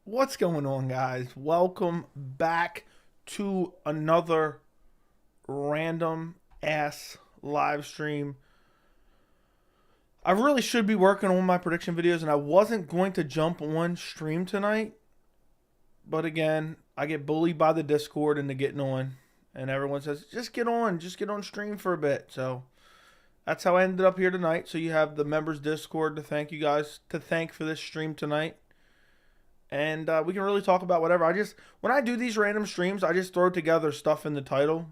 What's going on, guys? Welcome back to another random ass live stream. I really should be working on my prediction videos, and I wasn't going to jump on stream tonight. But again, I get bullied by the Discord into getting on, and everyone says, just get on stream for a bit. So that's how I ended up here tonight. So you have the members Discord to thank you guys, for this stream tonight. And we can really talk about whatever. When I do these random streams, I just throw together stuff in the title.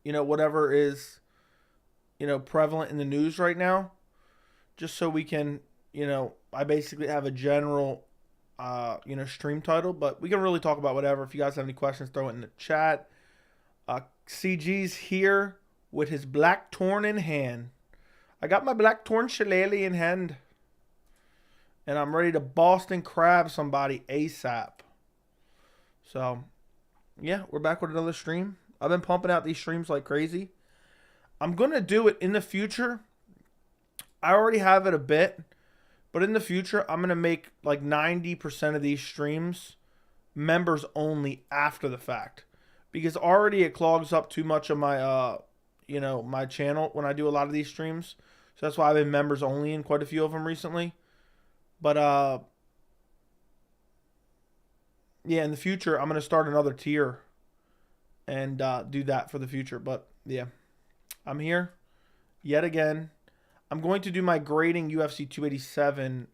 Whatever is, prevalent in the news right now. Just so we can, I basically have a general, stream title. But we can really talk about whatever. If you guys have any questions, throw it in the chat. CG's here with his black torn in hand. I got my black torn shillelagh in hand. And I'm ready to Boston crab somebody ASAP. So, yeah, we're back with another stream. I've been pumping out these streams like crazy. I'm going to do it in the future. I already have it a bit. But in the future, I'm going to make like 90% of these streams members only after the fact. Because already it clogs up too much of my, my channel when I do a lot of these streams. So that's why I've been members only in quite a few of them recently. But, yeah, in the future, I'm going to start another tier and do that for the future. But, yeah, I'm here yet again. I'm going to do my grading UFC 287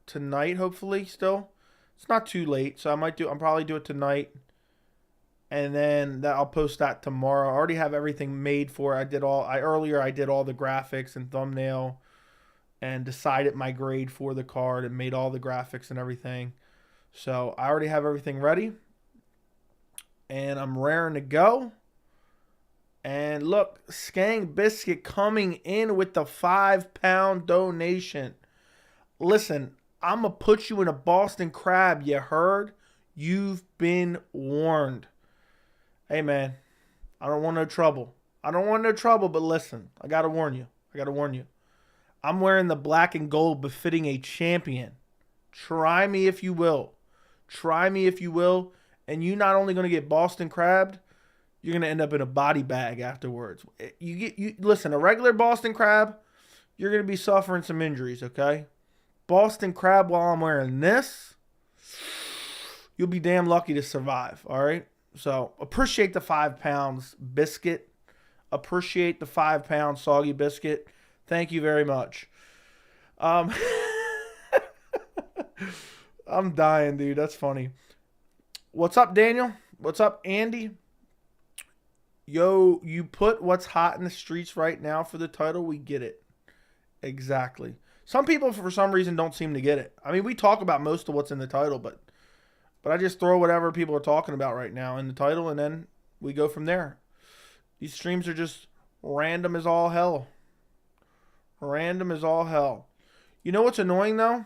tonight, hopefully, still. It's not too late, so I'll probably do it tonight. And then I'll post that tomorrow. I already have everything made for it. Earlier I did all the graphics and thumbnail. And decided my grade for the card and made all the graphics and everything. So I already have everything ready. And I'm raring to go. And look, Skang Biscuit coming in with the £5 donation. Listen, I'm going to put you in a Boston crab, you heard? You've been warned. Hey, man, I don't want no trouble. But listen, I got to warn you. I'm wearing the black and gold befitting a champion. Try me if you will. And you're not only going to get Boston crabbed, you're going to end up in a body bag afterwards. Listen, a regular Boston crab, you're going to be suffering some injuries, okay? Boston crab while I'm wearing this, you'll be damn lucky to survive, all right? So appreciate the £5 biscuit. Appreciate the £5 soggy biscuit. Thank you very much. I'm dying, dude. That's funny. What's up, Daniel? What's up, Andy? Yo, you put what's hot in the streets right now for the title. We get it. Exactly. Some people, for some reason, don't seem to get it. I mean, we talk about most of what's in the title, but I just throw whatever people are talking about right now in the title, and then we go from there. These streams are just random as all hell. You know what's annoying, though?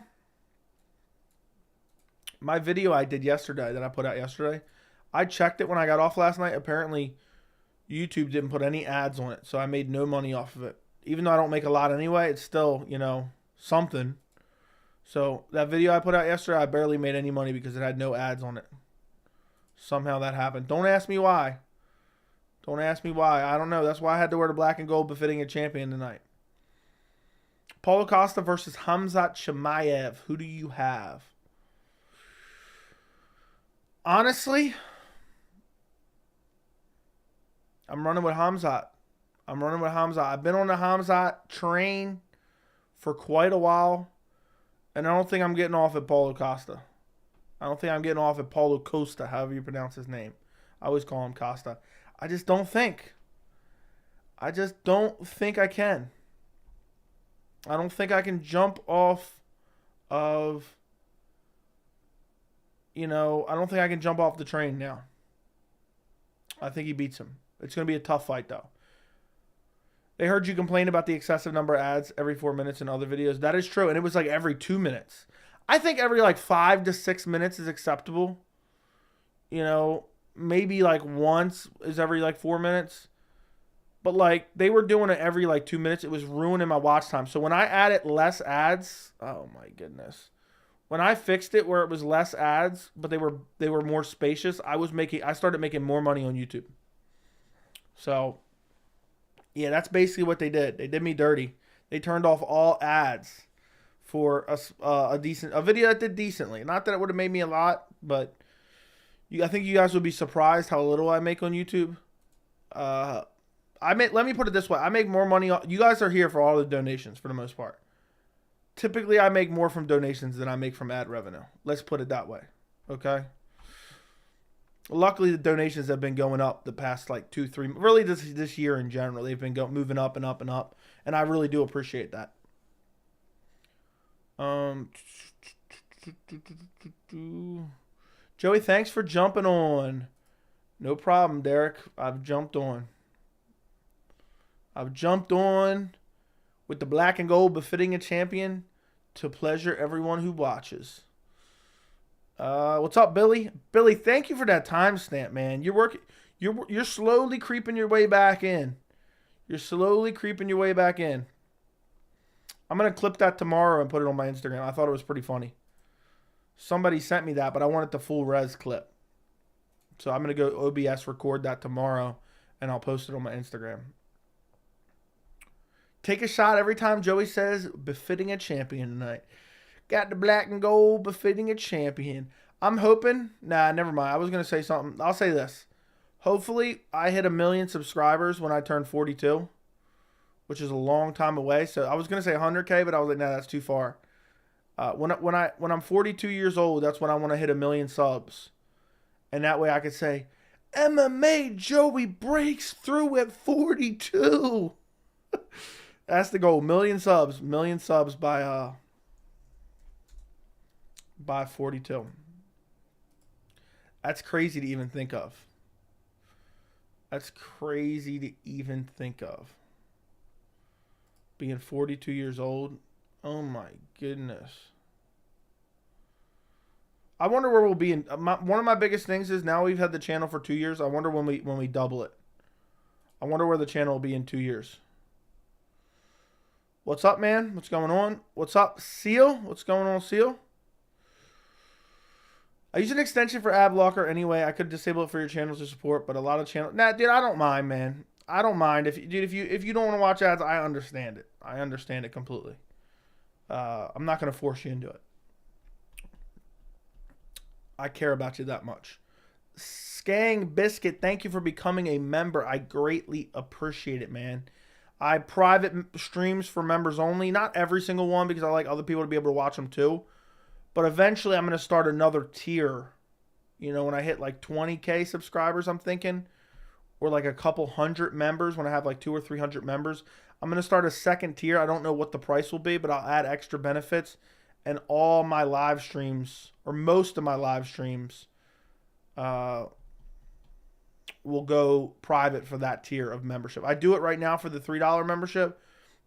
My video I did yesterday, that I put out yesterday, I checked it when I got off last night. Apparently, YouTube didn't put any ads on it, so I made no money off of it. Even though I don't make a lot anyway, it's still, something. So, that video I put out yesterday, I barely made any money because it had no ads on it. Somehow that happened. Don't ask me why. I don't know. That's why I had to wear the black and gold befitting a champion tonight. Paulo Costa versus Khamzat Chimaev. Who do you have? Honestly, I'm running with Khamzat. I've been on the Khamzat train for quite a while, and I don't think I'm getting off at Paulo Costa. Paulo Costa, however you pronounce his name. I always call him Costa. I just don't think I can. I don't think I can jump off of, I don't think I can jump off the train now. I think he beats him. It's going to be a tough fight, though. They heard you complain about the excessive number of ads every 4 minutes in other videos. That is true, and it was like every 2 minutes. I think every 5 to 6 minutes is acceptable. Maybe once is every 4 minutes. But they were doing it every 2 minutes. It was ruining my watch time. So when I added less ads, oh my goodness. When I fixed it where it was less ads, but they were more spacious, I started making more money on YouTube. So, yeah, that's basically what they did. They did me dirty. They turned off all ads for a video that did decently. Not that it would have made me a lot, but I think you guys would be surprised how little I make on YouTube. Let me put it this way. I make more money. You guys are here for all the donations for the most part. Typically, I make more from donations than I make from ad revenue. Let's put it that way. Okay? Luckily, the donations have been going up the past like 2-3, really this year in general. They've been moving up and up and up, and I really do appreciate that. Joey, thanks for jumping on. No problem, Derek. I've jumped on with the black and gold befitting a champion to pleasure everyone who watches. What's up, Billy? Billy, thank you for that timestamp, man. You're slowly creeping your way back in. I'm going to clip that tomorrow and put it on my Instagram. I thought it was pretty funny. Somebody sent me that, but I wanted the full res clip. So I'm going to go OBS record that tomorrow, and I'll post it on my Instagram. Take a shot every time Joey says, befitting a champion tonight. Got the black and gold, befitting a champion. I'm hoping, never mind. I was going to say something. I'll say this. Hopefully, I hit 1 million subscribers when I turn 42, which is a long time away. So I was going to say 100K, but I was like, nah, that's too far. When I'm 42 years old, that's when I want to hit 1 million subs. And that way I could say, MMA Joey breaks through at 42. That's the goal. 1 million subs by 42. That's crazy to even think of. Being 42 years old. Oh my goodness. I wonder where we'll be in. One of my biggest things is now we've had the channel for 2 years. I wonder when we double it. I wonder where the channel will be in 2 years. What's up, man? What's going on? What's up, Seal? What's going on, Seal? I use an extension for ad blocker anyway. I could disable it for your channels to support, but a lot of channels. Nah, dude, I don't mind, man. I don't mind. If you don't want to watch ads, I understand it. I understand it completely. I'm not going to force you into it. I care about you that much. Skang Biscuit, thank you for becoming a member. I greatly appreciate it, man. I private streams for members only. Not every single one because I like other people to be able to watch them too. But eventually I'm going to start another tier. You know, when I hit like 20K subscribers, I'm thinking. Or like a couple hundred members when I have like 200 or 300 members. I'm going to start a second tier. I don't know what the price will be, but I'll add extra benefits. And all my live streams, or most of my live streams, will go private for that tier of membership. I do it right now for the $3 membership,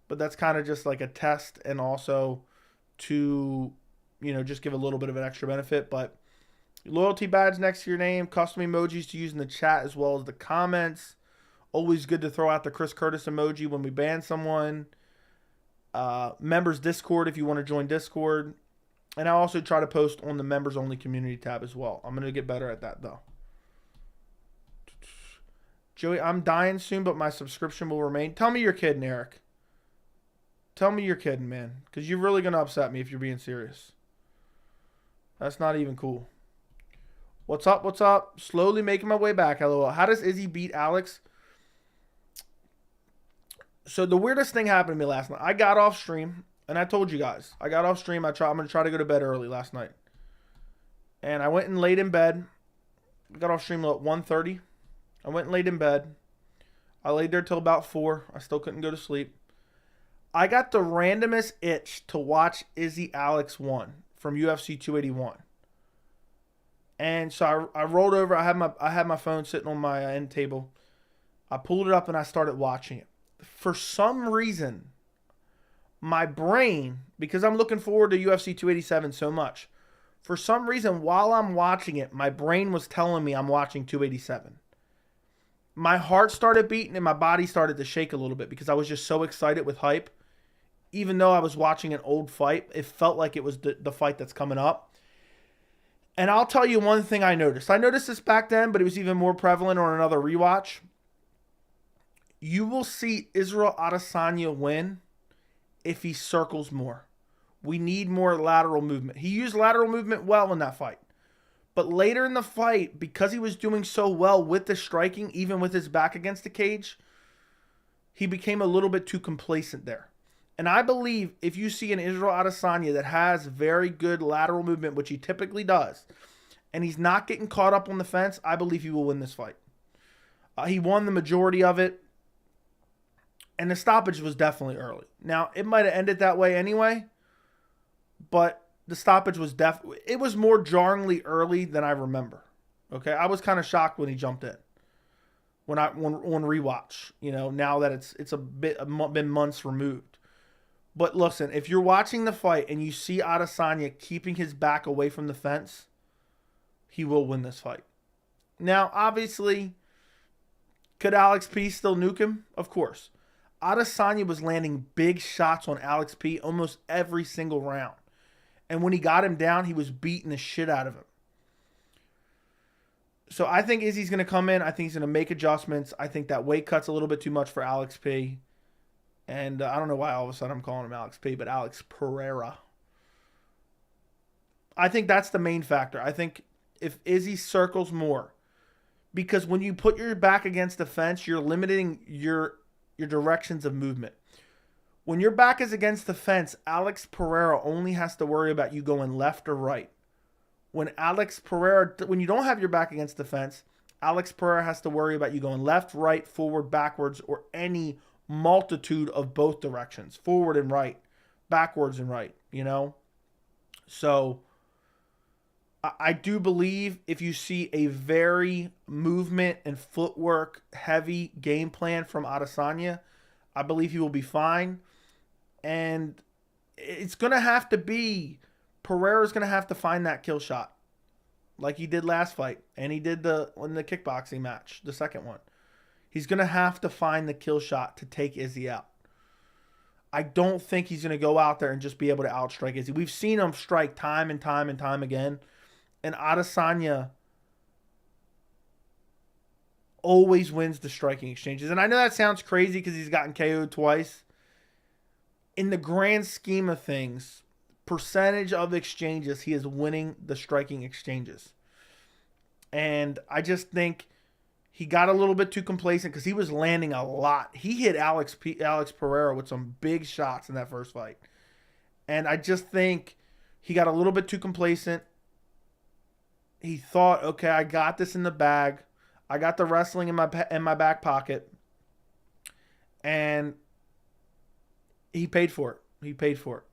but that's kind of just like a test and also to, you know, just give a little bit of an extra benefit. But loyalty badge next to your name, custom emojis to use in the chat as well as the comments. Always good to throw out the Chris Curtis emoji when we ban someone. Members Discord if you want to join Discord. And I also try to post on the members only community tab as well. I'm going to get better at that though. Joey, I'm dying soon, but my subscription will remain. Tell me you're kidding, Eric. Tell me you're kidding, man. Because you're really going to upset me if you're being serious. That's not even cool. What's up? What's up? Slowly making my way back. LOL. How does Izzy beat Alex? So the weirdest thing happened to me last night. I got off stream, and I told you guys. I got off stream. I'm going to try to go to bed early last night. And I went and laid in bed. Got off stream at 1:30. I went and laid in bed. I laid there till about 4. I still couldn't go to sleep. I got the randomest itch to watch Izzy Alex 1 from UFC 281. And so I rolled over. I had my phone sitting on my end table. I pulled it up and I started watching it. For some reason, my brain, because I'm looking forward to UFC 287 so much, for some reason while I'm watching it, my brain was telling me I'm watching 287. My heart started beating and my body started to shake a little bit because I was just so excited with hype. even though I was watching an old fight, it felt like it was the fight that's coming up. And I'll tell you one thing I noticed. I noticed this back then, but it was even more prevalent on another rewatch. You will see Israel Adesanya win if he circles more. We need more lateral movement. He used lateral movement well in that fight. But later in the fight, because he was doing so well with the striking, even with his back against the cage, he became a little bit too complacent there. And I believe if you see an Israel Adesanya that has very good lateral movement, which he typically does, and he's not getting caught up on the fence, I believe he will win this fight. He won the majority of it, and the stoppage was definitely early. Now, it might have ended that way anyway, but the stoppage was it was more jarringly early than I remember. Okay, I was kind of shocked when he jumped in. When on rewatch, now that it's been months removed. But listen, if you're watching the fight and you see Adesanya keeping his back away from the fence, he will win this fight. Now, obviously, could Alex P still nuke him? Of course. Adesanya was landing big shots on Alex P almost every single round. And when he got him down, he was beating the shit out of him. So I think Izzy's going to come in. I think he's going to make adjustments. I think that weight cut's a little bit too much for Alex P. And I don't know why all of a sudden I'm calling him Alex P, but Alex Pereira. I think that's the main factor. I think if Izzy circles more, because when you put your back against the fence, you're limiting your directions of movement. When your back is against the fence, Alex Pereira only has to worry about you going left or right. When you don't have your back against the fence, Alex Pereira has to worry about you going left, right, forward, backwards, or any multitude of both directions, forward and right, backwards and right, So I do believe if you see a very movement and footwork heavy game plan from Adesanya, I believe he will be fine. And it's going to have to be, Pereira's going to have to find that kill shot like he did last fight. And he did in the kickboxing match, the second one. He's going to have to find the kill shot to take Izzy out. I don't think he's going to go out there and just be able to outstrike Izzy. We've seen him strike time and time and time again. And Adesanya always wins the striking exchanges. And I know that sounds crazy because he's gotten KO'd twice. In the grand scheme of things, percentage of exchanges, he is winning the striking exchanges. And I just think he got a little bit too complacent because he was landing a lot. He hit Alex Pereira with some big shots in that first fight. And I just think he got a little bit too complacent. He thought, okay, I got this in the bag. I got the wrestling in my back pocket. And he paid for it.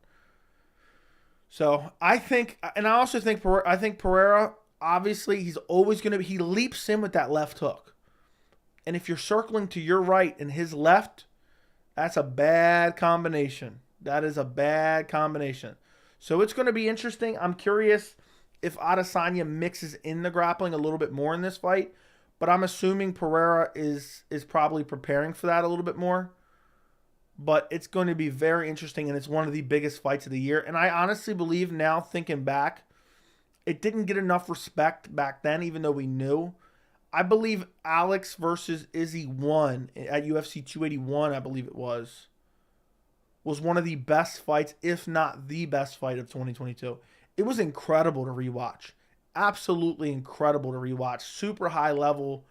So I think, and I also think, Pereira, obviously, he's always going to be, he leaps in with that left hook. And if you're circling to your right and his left, that's a bad combination. That is a bad combination. So it's going to be interesting. I'm curious if Adesanya mixes in the grappling a little bit more in this fight. But I'm assuming Pereira is probably preparing for that a little bit more. But it's going to be very interesting, and it's one of the biggest fights of the year. And I honestly believe now, thinking back, it didn't get enough respect back then, even though we knew. I believe Alex versus Izzy 1 at UFC 281, I believe it was one of the best fights, if not the best fight of 2022. It was incredible to rewatch. Absolutely incredible to rewatch. Super high level,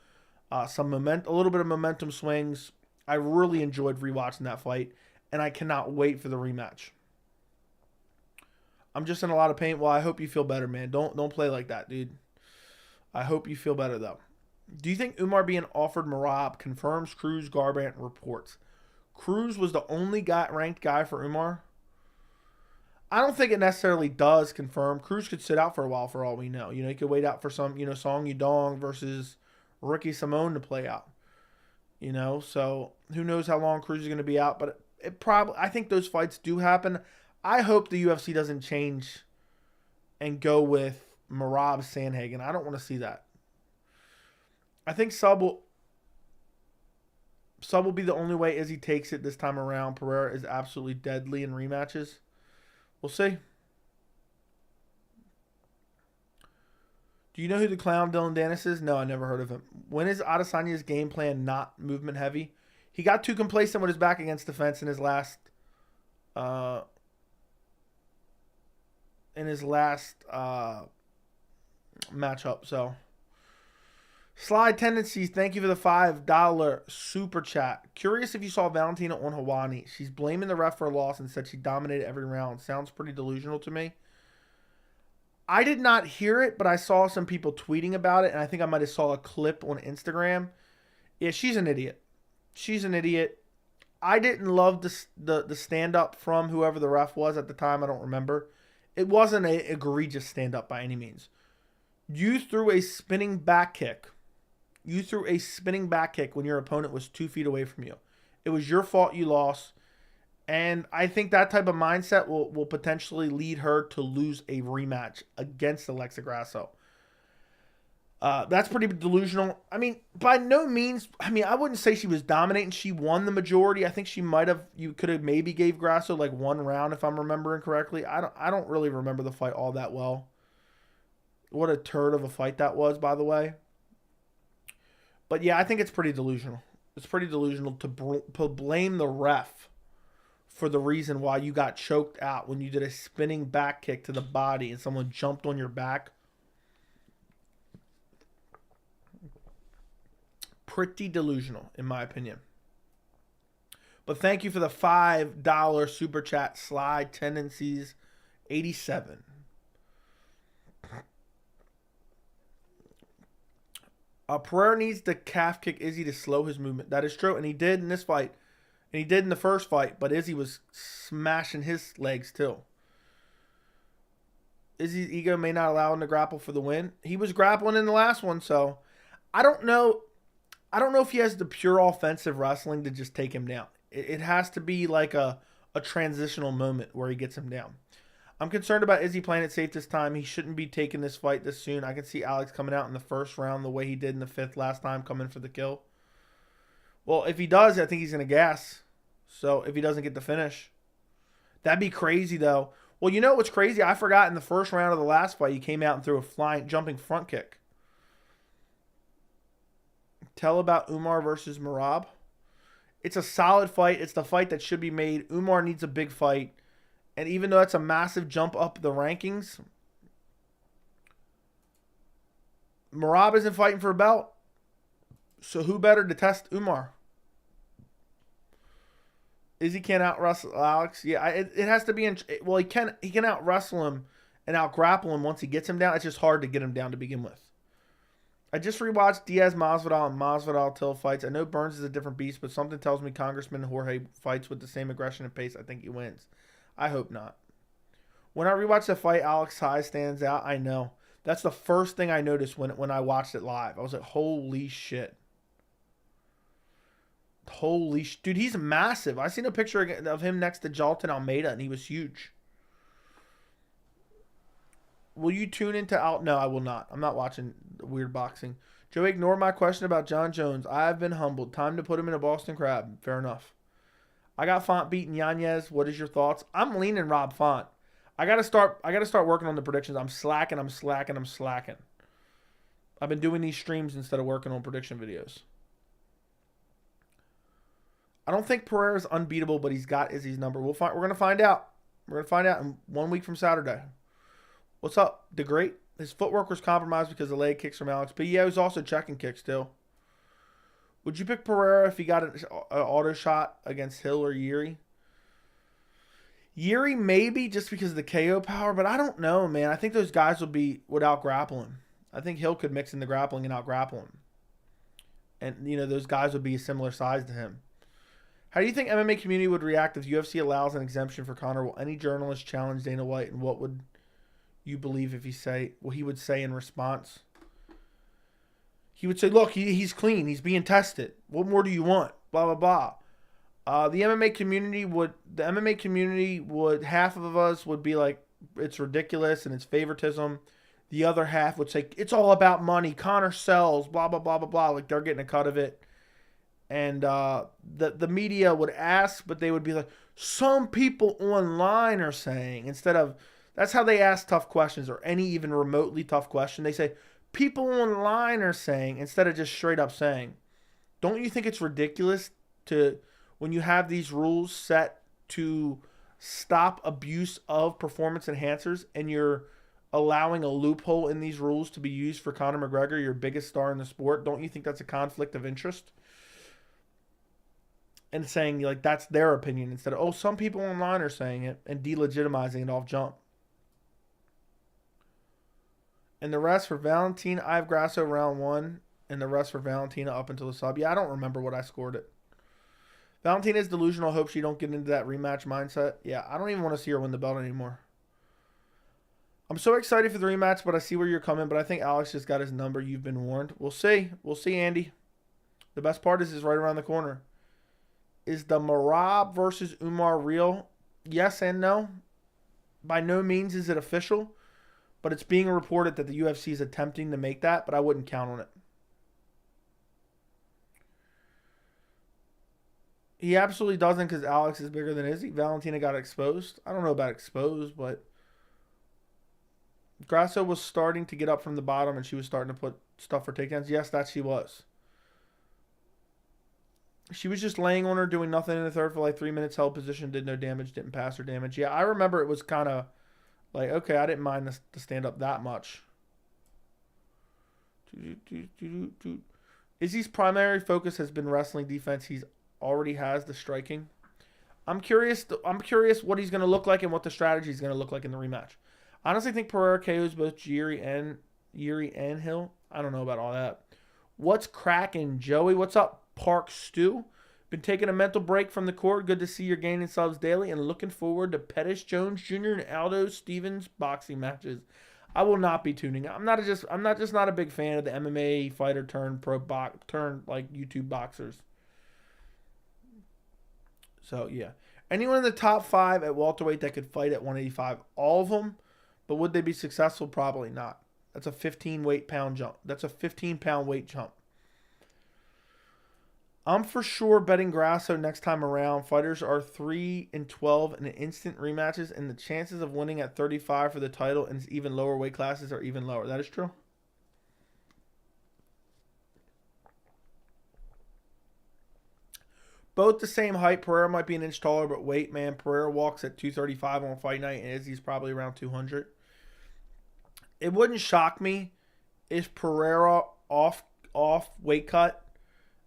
a little bit of momentum swings. I really enjoyed rewatching that fight, and I cannot wait for the rematch. I'm just in a lot of pain. Well, I hope you feel better, man. Don't play like that, dude. I hope you feel better, though. Do you think Umar being offered Merab confirms Cruz Garbrandt reports? Cruz was the only ranked guy for Umar. I don't think it necessarily does confirm. Cruz could sit out for a while for all we know. He could wait out for some, Song Yudong versus Ricky Simone to play out. So who knows how long Cruz is going to be out, but I think those fights do happen. I hope the UFC doesn't change and go with Merab Sandhagen. I don't want to see that. I think Sub will. Sub will be the only way Izzy takes it this time around. Pereira is absolutely deadly in rematches. We'll see. Do you know who the clown Dylan Dennis is? No, I never heard of him. When is Adesanya's game plan not movement heavy? He got too complacent with his back against the fence in his last matchup. So, Slide Tendencies, thank you for the $5 super chat. Curious if you saw Valentina on Hawani. She's blaming the ref for a loss and said she dominated every round. Sounds pretty delusional to me. I did not hear it, but I saw some people tweeting about it, and I think I might have saw a clip on Instagram. Yeah, she's an idiot. She's an idiot. I didn't love the stand-up from whoever the ref was at the time. I don't remember. It wasn't an egregious stand-up by any means. You threw a spinning back kick. You threw a spinning back kick when your opponent was 2 feet away from you. It was your fault you lost. And I think that type of mindset will potentially lead her to lose a rematch against Alexa Grasso. That's pretty delusional. I mean, by no means, I wouldn't say she was dominating. She won the majority. I think she might have, you could have maybe gave Grasso like 1 round if I'm remembering correctly. I don't really remember the fight all that well. What a turd of a fight that was, by the way. But yeah, I think it's pretty delusional. It's pretty delusional to blame the ref for the reason why you got choked out when you did a spinning back kick to the body and someone jumped on your back. Pretty delusional, in my opinion. But thank you for the $5 super chat. Slide Tendencies 87. Pereira needs to calf kick Izzy to slow his movement. That is true, and he did in this fight. And he did in the first fight, but Izzy was smashing his legs too. Izzy's ego may not allow him to grapple for the win. He was grappling in the last one, so I don't know. I don't know if he has the pure offensive wrestling to just take him down. It has to be like a transitional moment where he gets him down. I'm concerned about Izzy playing it safe this time. He shouldn't be taking this fight this soon. I can see Alex coming out in the first round the way he did in the 5th last time, coming for the kill. Well, if he does, I think he's going to gas. So if he doesn't get the finish, that'd be crazy though. Well, you know what's crazy? I forgot in the first round of the last fight, he came out and threw a jumping front kick. Tell about Umar versus Merab. It's a solid fight. It's the fight that should be made. Umar needs a big fight. And even though it's a massive jump up the rankings, Merab isn't fighting for a belt. So who better to test Umar? Izzy can't out wrestle Alex. Yeah, it has to be in. Well, he can out wrestle him and out grapple him once he gets him down. It's just hard to get him down to begin with. I just rewatched Diaz Masvidal and Masvidal Till fights. I know Burns is a different beast, but something tells me Congressman Jorge fights with the same aggression and pace. I think he wins. I hope not. When I rewatch the fight, Alex High stands out. I know. That's the first thing I noticed when I watched it live. I was like, holy shit. Dude, he's massive. I seen a picture of him next to Jalton Almeida, and he was huge. Will you tune into No, I will not. I'm not watching weird boxing. Joe, ignore my question about Jon Jones. I have been humbled. Time to put him in a Boston Crab. Fair enough. I got Font beating Yanez. What is your thoughts? I'm leaning Rob Font. I gotta start working on the predictions. I'm slacking. I've been doing these streams instead of working on prediction videos. I don't think Pereira's unbeatable, but he's got Izzy's number. We're gonna find out. We're gonna find out in 1 week from Saturday. What's up, the Great? His footwork was compromised because of leg kicks from Alex, but yeah, he was also checking kicks too. Would you pick Pereira if he got an auto shot against Hill or Yuri? Yuri maybe just because of the KO power, but I don't know, man. I think those guys would out grapple him. I think Hill could mix in the grappling and out grapple him. And, those guys would be a similar size to him. How do you think MMA community would react if UFC allows an exemption for Conor? Will any journalist challenge Dana White, and what would you believe if he would say in response? He would say, look, he's clean. He's being tested. What more do you want? Blah, blah, blah. The MMA community would, half of us would be like, it's ridiculous and it's favoritism. The other half would say, it's all about money. Conor sells, blah, blah, blah, blah, blah. Like they're getting a cut of it. And the media would ask, but they would be like, some people online are saying, instead of, that's how they ask tough questions, or any even remotely tough question. They say, people online are saying, instead of just straight up saying. Don't you think it's ridiculous to, when you have these rules set to stop abuse of performance enhancers, and you're allowing a loophole in these rules to be used for Conor McGregor, your biggest star in the sport? Don't you think that's a conflict of interest? And saying, like, that's their opinion, instead of, oh, some people online are saying it, and delegitimizing it off jump. And the rest for Valentina, I have Grasso round 1, and the rest for Valentina up until the sub. Yeah, I don't remember what I scored it. Valentina's delusional. Hope she don't get into that rematch mindset. Yeah, I don't even want to see her win the belt anymore. I'm so excited for the rematch, but I see where you're coming. But I think Alex just got his number. You've been warned. We'll see. We'll see, Andy. The best part is right around the corner. Is the Merab versus Umar real? Yes and no. By no means is it official, but it's being reported that the UFC is attempting to make that, but I wouldn't count on it. He absolutely doesn't, because Alex is bigger than Izzy. Valentina got exposed. I don't know about exposed, but Grasso was starting to get up from the bottom, and she was starting to put stuff for takedowns. Yes, that she was. She was just laying on her, doing nothing in the third for like 3 minutes, held position, did no damage, didn't pass or damage. Yeah, I remember it was kind of like, okay, I didn't mind the stand up that much. Izzy's primary focus has been wrestling defense. He's already has the striking. I'm curious what he's going to look like and what the strategy is going to look like in the rematch. I honestly think Pereira KOs both Yuri and Hill. I don't know about all that. What's cracking, Joey? What's up, Park Stew? Been taking a mental break from the court. Good to see you're gaining subs daily, and looking forward to Pettis, Jones Jr., and Aldo Stevens boxing matches. I will not be tuning. I'm not just not a big fan of the MMA fighter turn like YouTube boxers. So yeah, anyone in the top 5 at welterweight that could fight at 185, all of them. But would they be successful? Probably not. That's a 15-pound jump. That's a 15-pound weight jump. I'm for sure betting Grasso next time around. Fighters are 3-12 in instant rematches, and the chances of winning at 35 for the title in even lower weight classes are even lower. That is true. Both the same height. Pereira might be an inch taller, but weight, man. Pereira walks at 235 on fight night, and Izzy's probably around 200. It wouldn't shock me if Pereira off weight cut,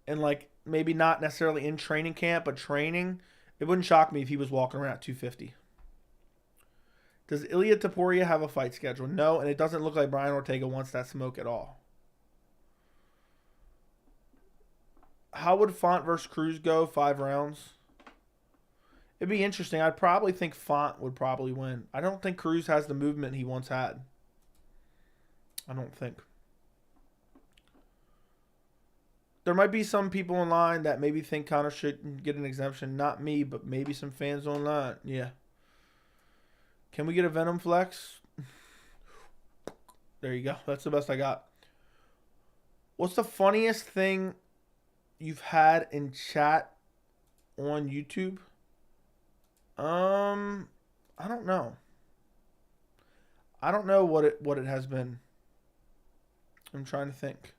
and like maybe not necessarily in training camp, but training. It wouldn't shock me if he was walking around at 250. Does Ilia Topuria have a fight schedule? No, and it doesn't look like Brian Ortega wants that smoke at all. How would Font versus Cruz go? 5 rounds. It'd be interesting. I'd probably think Font would probably win. I don't think Cruz has the movement he once had. I don't think. There might be some people online that maybe think Conor should get an exemption. Not me, but maybe some fans online. Yeah. Can we get a Venom flex? There you go. That's the best I got. What's the funniest thing you've had in chat on YouTube? I don't know. I don't know what it has been. I'm trying to think.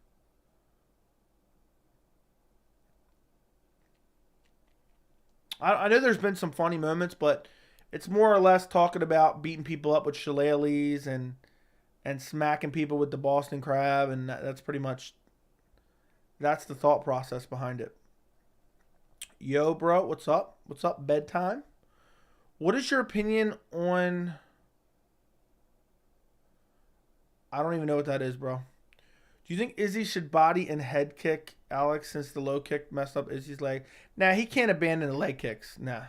I know there's been some funny moments, but it's more or less talking about beating people up with Shillelaghs and smacking people with the Boston Crab, and that's pretty much, that's the thought process behind it. Yo, bro, what's up? What's up, bedtime? What is your opinion on... I don't even know what that is, bro. Do you think Izzy should body and head kick Alex since the low kick messed up Izzy's leg? Nah, he can't abandon the leg kicks. Nah.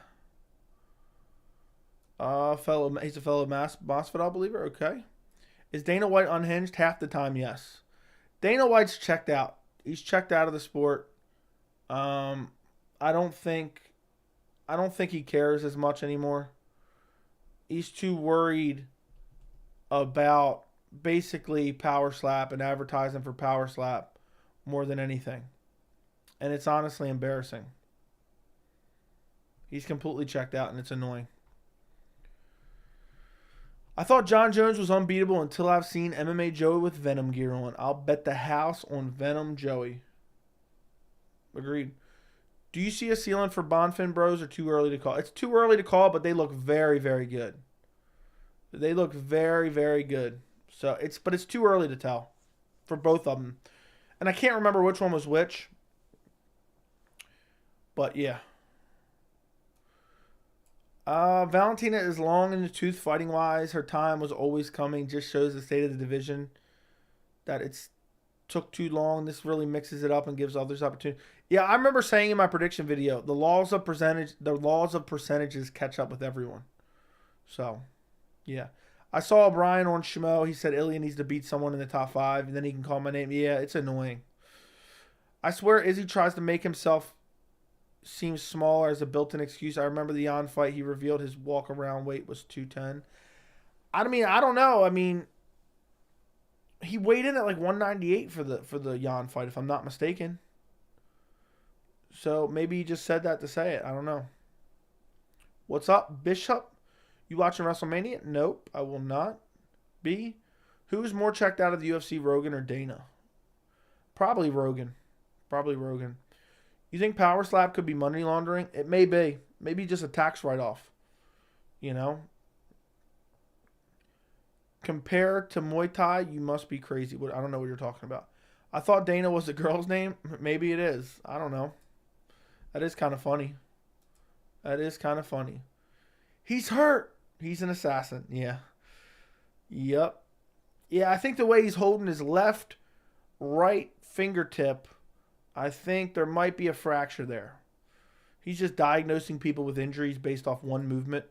He's a fellow MOSFET, I believe. Okay. Is Dana White unhinged? Half the time, yes. Dana White's checked out. He's checked out of the sport. I don't think he cares as much anymore. He's too worried about basically Power Slap and advertising for Power Slap more than anything. And it's honestly embarrassing. He's completely checked out, and it's annoying. I thought Jon Jones was unbeatable until I've seen MMA Joey with Venom gear on. I'll bet the house on Venom Joey. Agreed. Do you see a ceiling for Bonfim Bros or too early to call? It's too early to call, but they look very, very good. They look very, very good. So it's too early to tell for both of them. And I can't remember which one was which. But yeah. Valentina is long in the tooth fighting wise. Her time was always coming. Just shows the state of the division. That it's took too long. This really mixes it up and gives others opportunity. Yeah, I remember saying in my prediction video, the laws of percentages catch up with everyone. So, yeah. I saw Brian on Shmo. He said Ilya needs to beat someone in the top 5, and then he can call my name. Yeah, it's annoying. I swear Izzy tries to make himself seem smaller as a built-in excuse. I remember the Jan fight. He revealed his walk-around weight was 210. I mean, I don't know. I mean, he weighed in at like 198 for the Jan fight, if I'm not mistaken. So maybe he just said that to say it. I don't know. What's up, Bishop? You watching WrestleMania? Nope, I will not. B, who is more checked out of the UFC, Rogan or Dana? Probably Rogan. Probably Rogan. You think Power Slap could be money laundering? It may be. Maybe just a tax write-off. You know? Compared to Muay Thai, you must be crazy. I don't know what you're talking about. I thought Dana was the girl's name. Maybe it is. I don't know. That is kind of funny. That is kind of funny. He's hurt. He's an assassin. Yeah. Yep. Yeah, I think the way he's holding his right fingertip, I think there might be a fracture there. He's just diagnosing people with injuries based off one movement.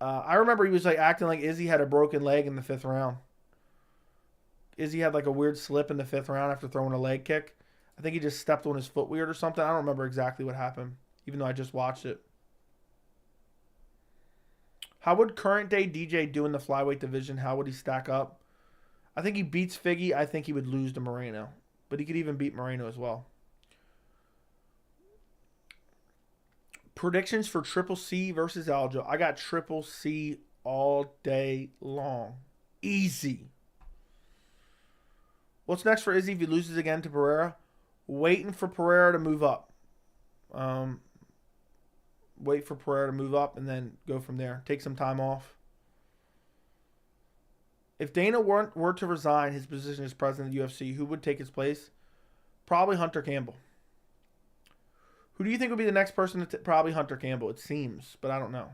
I remember he was like acting like Izzy had a broken leg in the 5th round. Izzy had like a weird slip in the 5th round after throwing a leg kick. I think he just stepped on his foot weird or something. I don't remember exactly what happened, even though I just watched it. How would current day DJ do in the flyweight division? How would he stack up? I think he beats Figgy. I think he would lose to Moreno. But he could even beat Moreno as well. Predictions for Triple C versus Aljo. I got Triple C all day long. Easy. What's next for Izzy if he loses again to Pereira? Waiting for Pereira to move up. Wait for Pereira to move up and then go from there. Take some time off. If Dana were to resign his position as president of the UFC, who would take his place? Probably Hunter Campbell. Who do you think would be the next person to probably Hunter Campbell, it seems, but I don't know.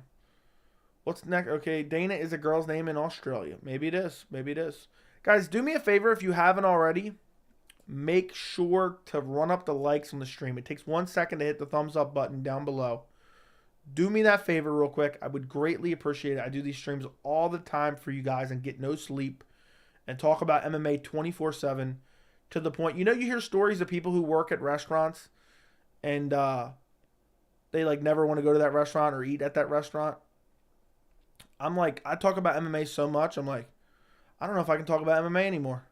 What's next? Okay, Dana is a girl's name in Australia. Maybe it is. Maybe it is. Guys, do me a favor if you haven't already. Make sure to run up the likes on the stream. It takes 1 second to hit the thumbs up button down below. Do me that favor real quick. I would greatly appreciate it. I do these streams all the time for you guys and get no sleep and talk about MMA 24/7 to the point. You know, you hear stories of people who work at restaurants and they like never want to go to that restaurant or eat at that restaurant. I'm like, I talk about MMA so much. I'm like, I don't know if I can talk about MMA anymore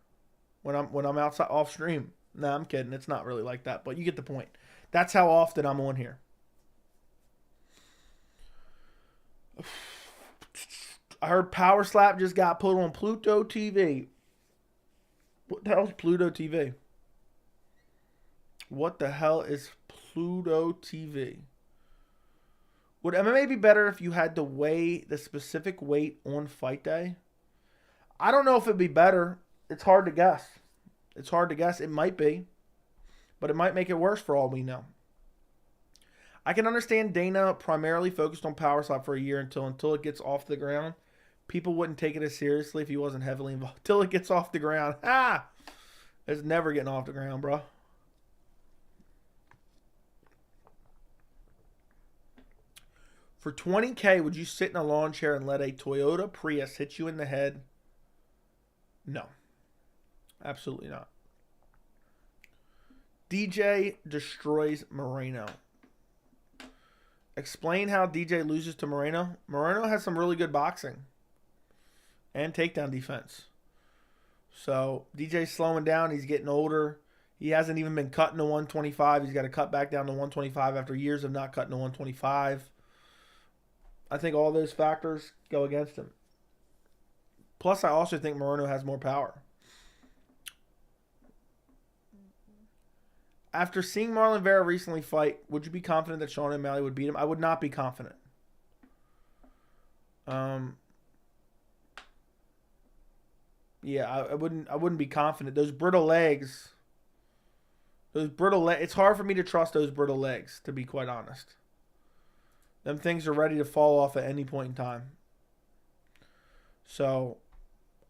when I'm outside off stream. No, I'm kidding. It's not really like that, but you get the point. That's how often I'm on here. I heard Power Slap just got put on Pluto TV. What the hell is Pluto TV? What the hell is Pluto TV? Would MMA be better if you had to weigh the specific weight on fight day? I don't know if it'd be better. It's hard to guess. It's hard to guess. It might be. But it might make it worse for all we know. I can understand Dana primarily focused on Power Slap for a year until it gets off the ground. People wouldn't take it as seriously if he wasn't heavily involved. Till it gets off the ground. It's never getting off the ground, bro. For $20K, would you sit in a lawn chair and let a Toyota Prius hit you in the head? No. Absolutely not. DJ destroys Moreno. Explain how DJ loses to Moreno. Moreno has some really good boxing and takedown defense. So DJ's slowing down. He's getting older. He hasn't even been cutting to 125. He's got to cut back down to 125 after years of not cutting to 125. I think all those factors go against him. Plus, I also think Moreno has more power. After seeing Marlon Vera recently fight, would you be confident that Sean O'Malley would beat him? I would not be confident. Yeah, I wouldn't be confident. Those brittle legs. It's hard for me to trust those brittle legs, to be quite honest. Them things are ready to fall off at any point in time. So,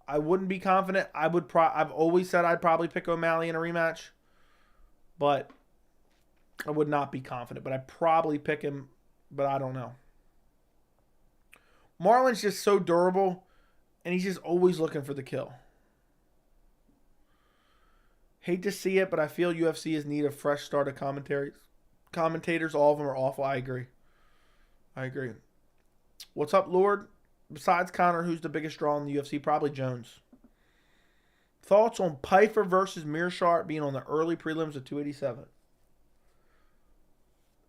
I wouldn't be confident. I've always said I'd probably pick O'Malley in a rematch. But I would not be confident. But I'd probably pick him, but I don't know. Marlon's just so durable, and he's just always looking for the kill. Hate to see it, but I feel UFC is in need of fresh start of commentators. All of them are awful. I agree. What's up, Lord? Besides Conor, who's the biggest draw in the UFC? Probably Jones. Thoughts on Pyfer versus Meerschaert being on the early prelims of 287?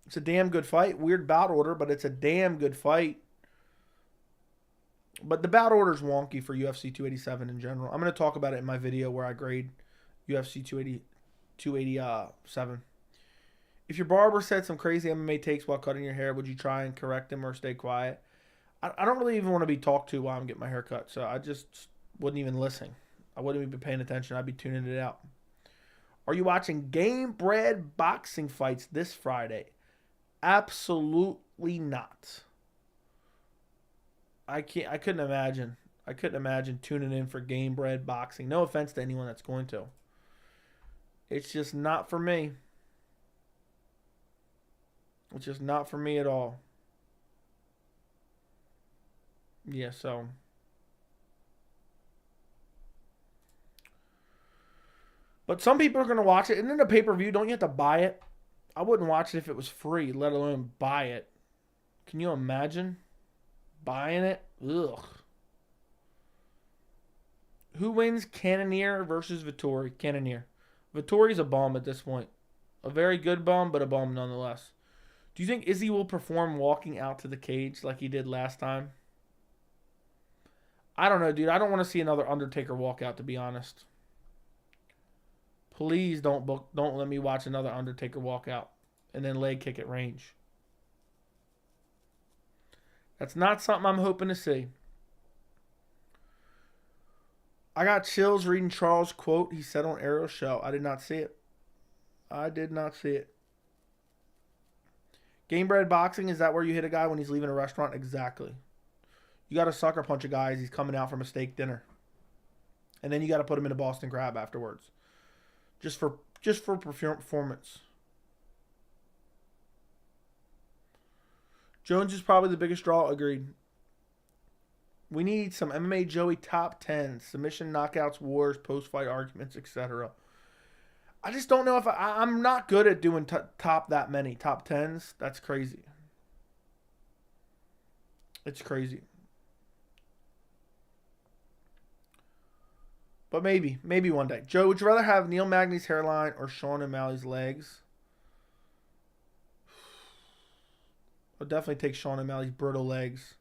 It's a damn good fight. Weird bout order, but it's a damn good fight. But the bout order is wonky for UFC 287 in general. I'm going to talk about it in my video where I grade UFC 287. If your barber said some crazy MMA takes while cutting your hair, would you try and correct him or stay quiet? I don't really even want to be talked to while I'm getting my hair cut, so I just wouldn't even listen. I wouldn't even be paying attention. I'd be tuning it out. Are you watching Game Bred boxing fights this Friday? Absolutely not. I couldn't imagine. I couldn't imagine tuning in for Game Bred boxing. No offense to anyone that's going to. It's just not for me. It's just not for me at all. Yeah, so. But some people are going to watch it. And then the pay-per-view, don't you have to buy it? I wouldn't watch it if it was free, let alone buy it. Can you imagine buying it? Ugh. Who wins, Cannonier versus Vettori? Cannonier. Vittori's a bum at this point. A very good bum, but a bum nonetheless. Do you think Izzy will perform walking out to the cage like he did last time? I don't know, dude. I don't want to see another Undertaker walkout, to be honest. Please don't let me watch another Undertaker walkout and then leg kick at range. That's not something I'm hoping to see. I got chills reading Charles' quote he said on Ariel's show. I did not see it. Game Bred boxing, is that where you hit a guy when he's leaving a restaurant? Exactly. You got to sucker punch a guy as he's coming out from a steak dinner. And then you got to put him in a Boston Crab afterwards. Just for performance. Jones is probably the biggest draw. Agreed. We need some MMA Joey top 10, submission, knockouts, wars, post-fight arguments, etc. I just don't know if I'm not good at doing top that many. Top 10s, that's crazy. It's crazy. But maybe one day. Joe, would you rather have Neil Magny's hairline or Sean O'Malley's legs? I'll definitely take Sean O'Malley's brittle legs.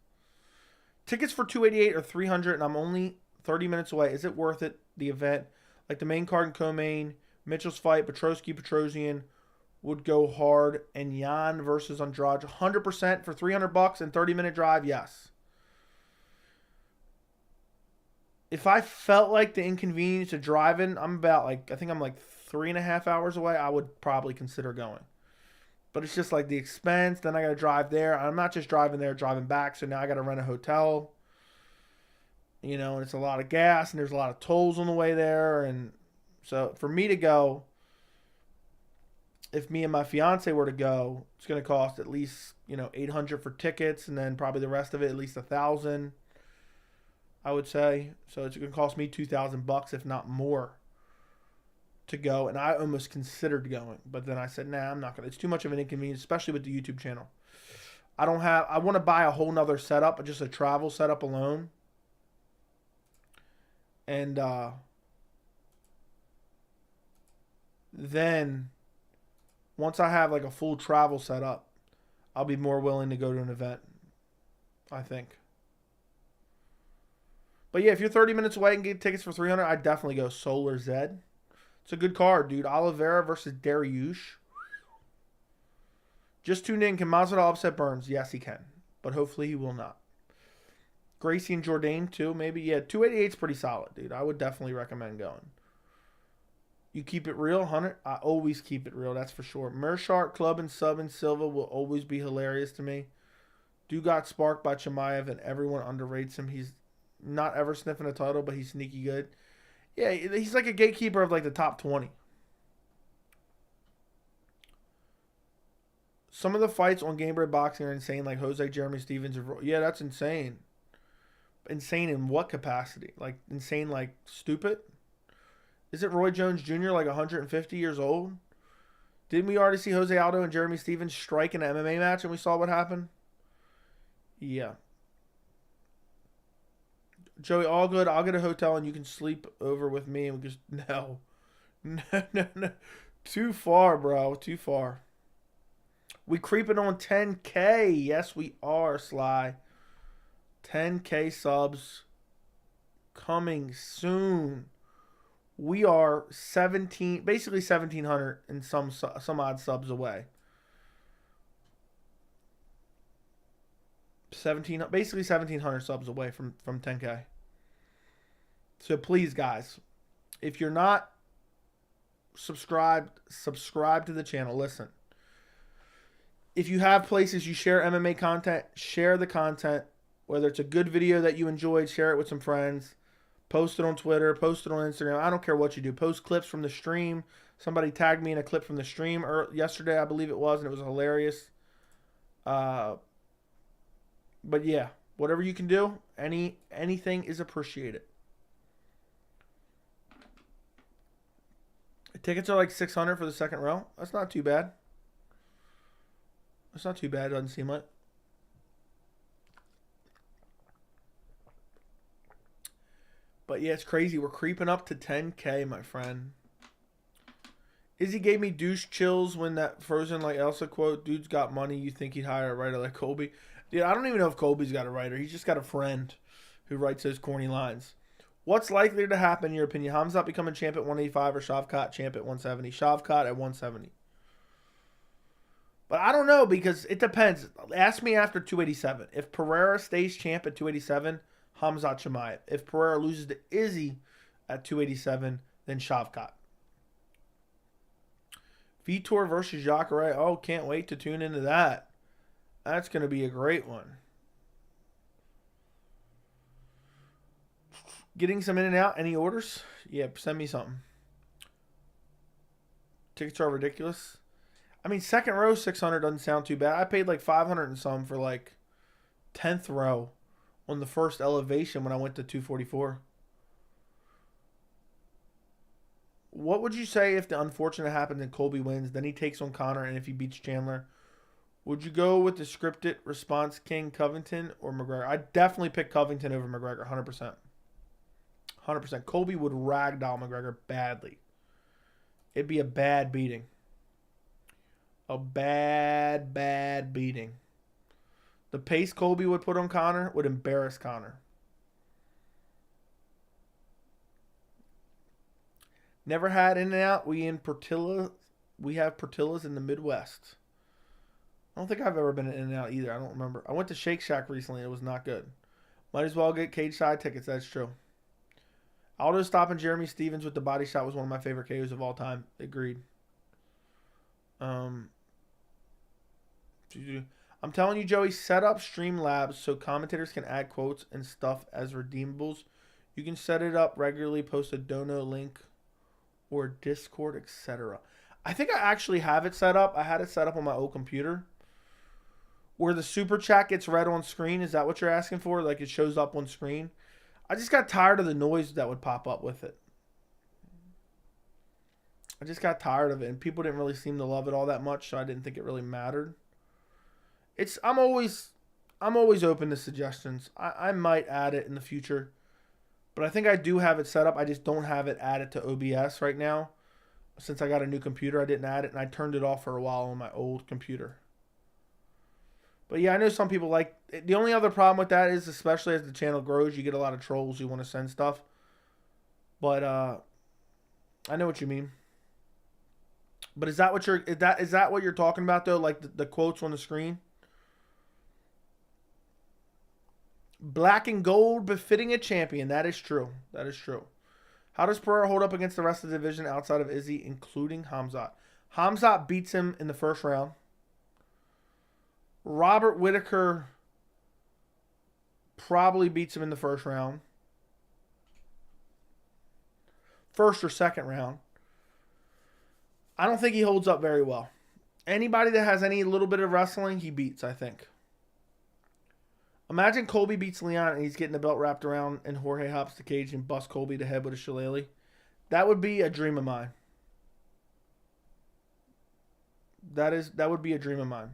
Tickets for 288 or 300, and I'm only 30 minutes away. Is it worth it, the event? Like the main card and co-main, Mitchell's fight, Petrosyan would go hard, and Jan versus Andrade. 100% for $300 and 30-minute drive, yes. If I felt like the inconvenience of driving, I think I'm like 3.5 hours away, I would probably consider going. But it's just like the expense, then I got to drive there. I'm not just driving there, driving back, so now I got to rent a hotel. You know, and it's a lot of gas, and there's a lot of tolls on the way there. And so for me to go, if me and my fiance were to go, it's going to cost at least, $800 for tickets, and then probably the rest of it, at least $1,000, I would say. So it's going to cost me $2,000, if not more, to go. And I almost considered going, but then I said, nah, I'm not going to. It's too much of an inconvenience, especially with the YouTube channel. I want to buy a whole nother setup, just a travel setup alone. And then once I have like a full travel set up, I'll be more willing to go to an event, I think. But yeah, if you're 30 minutes away and get tickets for 300, I'd definitely go Solar Zed. It's a good card, dude. Oliveira versus Dariush. Just tuned in. Can Masvidal upset Burns? Yes, he can. But hopefully he will not. Gracie and Jourdain, too, maybe. Yeah, 288 is pretty solid, dude. I would definitely recommend going. You keep it real, Hunter? I always keep it real, that's for sure. Mearshart, Club, and Sub and Silva will always be hilarious to me. Dude got sparked by Chimaev, and everyone underrates him. He's not ever sniffing a title, but he's sneaky good. Yeah, he's like a gatekeeper of like the top 20. Some of the fights on Game Break Boxing are insane, like Jose Jeremy Stevens. Yeah, that's insane. Insane in what capacity? Like, insane, like, stupid? Isn't Roy Jones Jr. like 150 years old? Didn't we already see Jose Aldo and Jeremy Stevens strike in an MMA match and we saw what happened? Yeah. Joey, all good. I'll get a hotel and you can sleep over with me. And we just, no. No. Too far, bro. Too far. We creeping on 10K. Yes, we are, Sly. 10K subs coming soon. We are basically 1,700 and some odd subs away. Basically 1,700 subs away from 10K. So please, guys, if you're not subscribe to the channel. Listen. If you have places you share MMA content, share the content. Whether it's a good video that you enjoyed, share it with some friends. Post it on Twitter. Post it on Instagram. I don't care what you do. Post clips from the stream. Somebody tagged me in a clip from the stream yesterday, I believe it was, and it was hilarious. But yeah, whatever you can do, anything is appreciated. Tickets are like 600 for the second row. That's not too bad. It's not too bad. It doesn't seem like. But yeah, it's crazy. We're creeping up to 10K, my friend. Izzy gave me douche chills when that Frozen like Elsa quote, dude's got money, you think he'd hire a writer like Colby. Dude, I don't even know if Colby's got a writer. He's just got a friend who writes those corny lines. What's likely to happen in your opinion? Khamzat becoming champ at 185 or Shavkat champ at 170? Shavkat at 170. But I don't know because it depends. Ask me after 287. If Pereira stays champ at 287, Khamzat Chimaev. If Pereira loses to Izzy at 287, then Shavkat. Vitor versus Jacare. Oh, can't wait to tune into that. That's going to be a great one. Getting some in and out. Any orders? Yeah, send me something. Tickets are ridiculous. I mean, second row 600 doesn't sound too bad. I paid like 500 and some for like 10th row on the first elevation when I went to 244. What would you say if the unfortunate happens and Colby wins, then he takes on Conor, and if he beats Chandler? Would you go with the scripted response king Covington or McGregor? I'd definitely pick Covington over McGregor, 100%. 100%. Colby would ragdoll McGregor badly. It'd be a bad beating. A bad beating. The pace Colby would put on Conor would embarrass Conor. Never had In-N-Out. We have Portillo's in the Midwest. I don't think I've ever been in In-N-Out either. I don't remember. I went to Shake Shack recently. It was not good. Might as well get cage side tickets. That's true. Aldo stopping Jeremy Stevens with the body shot was one of my favorite KOs of all time. Agreed. I'm telling you, Joey, set up Streamlabs so commentators can add quotes and stuff as redeemables. You can set it up regularly, post a dono link or Discord, etc. I think I actually have it set up. I had it set up on my old computer where the super chat gets read on screen. Is that what you're asking for? Like it shows up on screen? I just got tired of the noise that would pop up with it. I just got tired of it, and people didn't really seem to love it all that much, so I didn't think it really mattered. I'm always open to suggestions. I might add it in the future, but I think I do have it set up. I just don't have it added to OBS right now. since I got a new computer, I didn't add it, and I turned it off for a while on my old computer. But yeah, I know some people like... The only other problem with that is, especially as the channel grows, you get a lot of trolls who want to send stuff. But I know what you mean. But is that what you're talking about though? Like the quotes on the screen? Black and gold befitting a champion. That is true. That is true. How does Pereira hold up against the rest of the division outside of Izzy, including Khamzat? Khamzat beats him in the first round. Robert Whittaker probably beats him in the first round. First or second round. I don't think he holds up very well. Anybody that has any little bit of wrestling, he beats, I think. Imagine Colby beats Leon and he's getting the belt wrapped around and Jorge hops the cage and busts Colby to head with a shillelagh. That would be a dream of mine. That would be a dream of mine.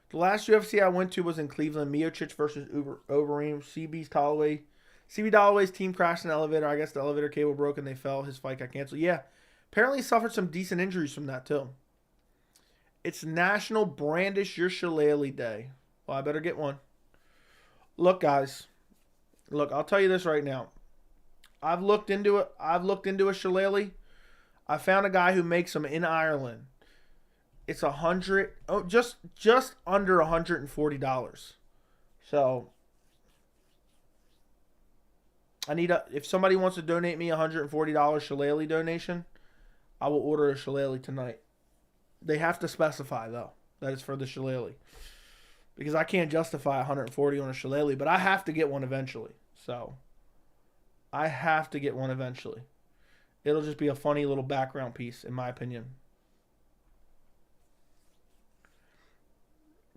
The last UFC I went to was in Cleveland. Miocic versus Overeem. CB Dalloway's team crashed in the elevator. I guess the elevator cable broke and they fell. His fight got canceled. Yeah. Apparently he suffered some decent injuries from that too. It's National Brandish Your Shillelagh Day. Well, I better get one. Look, guys. Look, I'll tell you this right now. I've looked into it. I've looked into a shillelagh. I found a guy who makes them in Ireland. It's just under $140. So if somebody wants to donate me $140 shillelagh donation, I will order a shillelagh tonight. They have to specify though that it's for the shillelagh. Because I can't justify 140 on a shillelagh, but I have to get one eventually. So, I have to get one eventually. It'll just be a funny little background piece, in my opinion.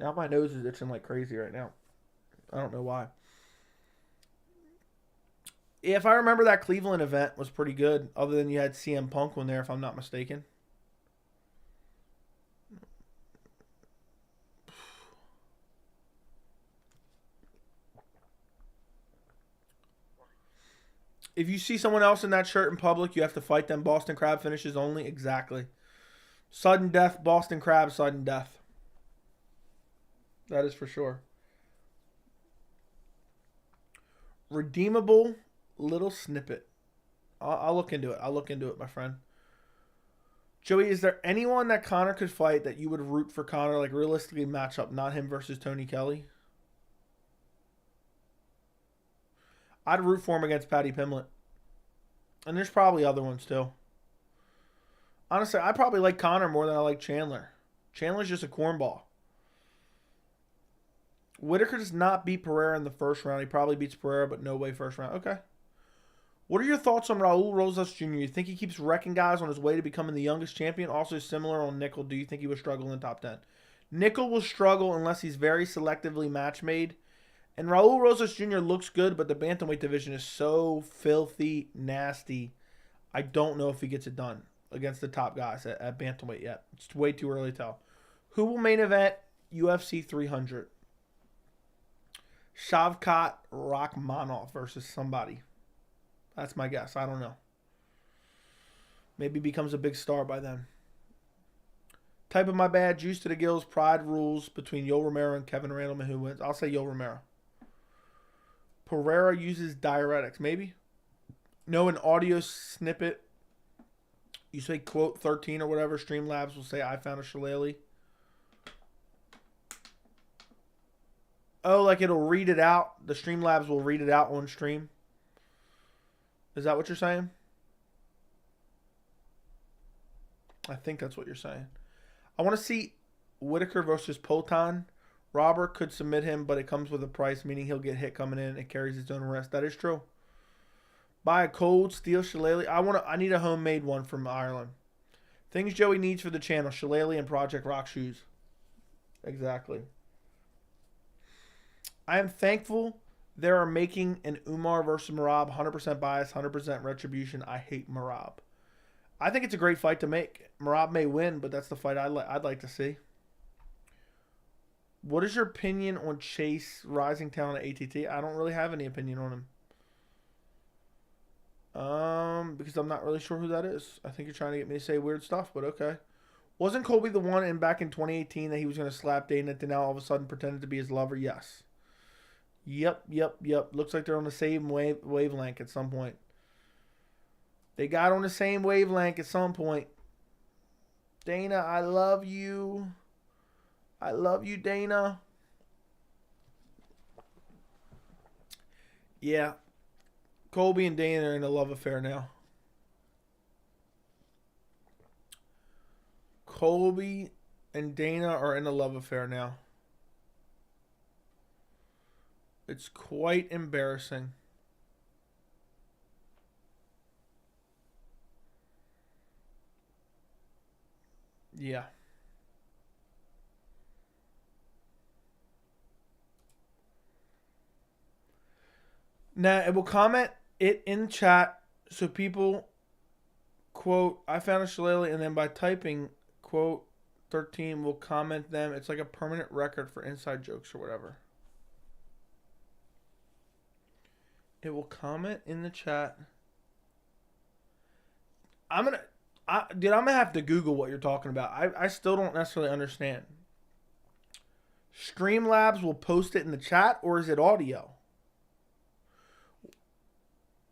Now my nose is itching like crazy right now. I don't know why. If I remember, that Cleveland event was pretty good, other than you had CM Punk one there, if I'm not mistaken. If you see someone else in that shirt in public, you have to fight them. Boston Crab finishes only. Exactly. Sudden death, Boston Crab, sudden death. That is for sure. Redeemable little snippet. I'll look into it. I'll look into it, my friend. Joey, is there anyone that Conor could fight that you would root for Conor, like realistically match up, not him versus Tony Kelly? I'd root for him against Paddy Pimblett. And there's probably other ones too. Honestly, I probably like Conor more than I like Chandler. Chandler's just a cornball. Whittaker does not beat Pereira in the first round. He probably beats Pereira, but no way first round. Okay. What are your thoughts on Raul Rosas Jr.? You think he keeps wrecking guys on his way to becoming the youngest champion? Also similar on Nickel. Do you think he will struggle in the top 10? Nickel will struggle unless he's very selectively match made. And Raul Rosas Jr. looks good, but the bantamweight division is so filthy, nasty. I don't know if he gets it done against the top guys at bantamweight yet. It's way too early to tell. Who will main event UFC 300? Shavkat Rakhmonov versus somebody. That's my guess. I don't know. Maybe becomes a big star by then. Type of my bad. Juice to the gills. Pride rules between Yoel Romero and Kevin Randleman. Who wins? I'll say Yoel Romero. Pereira uses diuretics. Maybe. No, an audio snippet. You say quote 13 or whatever. Streamlabs will say I found a shillelagh. Oh, like it'll read it out. The Streamlabs will read it out on stream. Is that what you're saying? I think that's what you're saying. I want to see Whittaker versus Potan. Robert could submit him, but it comes with a price, meaning he'll get hit coming in and carries his own risk. That is true. Buy a cold steel shillelagh. I need a homemade one from Ireland. Things Joey needs for the channel: shillelagh and Project Rock shoes. Exactly. I am thankful they are making an Umar versus Merab. 100% bias, 100% retribution. I hate Merab. I think it's a great fight to make. Merab may win, but that's the fight I'd like to see. What is your opinion on Chase rising talent at ATT? I don't really have any opinion on Because I'm not really sure who that is. I think you're trying to get me to say weird stuff, but okay. Wasn't Colby the one back in 2018 that he was going to slap Dana to now all of a sudden pretended to be his lover? Yes. Yep. Looks like they're on the same wavelength at some point. They got on the same wavelength at some point. Dana, I love you. I love you, Dana. Yeah. Colby and Dana are in a love affair now. Colby and Dana are in a love affair now. It's quite embarrassing. Yeah. Now, it will comment it in chat so people, quote, I found a shillelagh, and then by typing, quote, 13 will comment them. It's like a permanent record for inside jokes or whatever. It will comment in the chat. I'm going to have to Google what you're talking about. I still don't necessarily understand. Streamlabs will post it in the chat, or is it audio?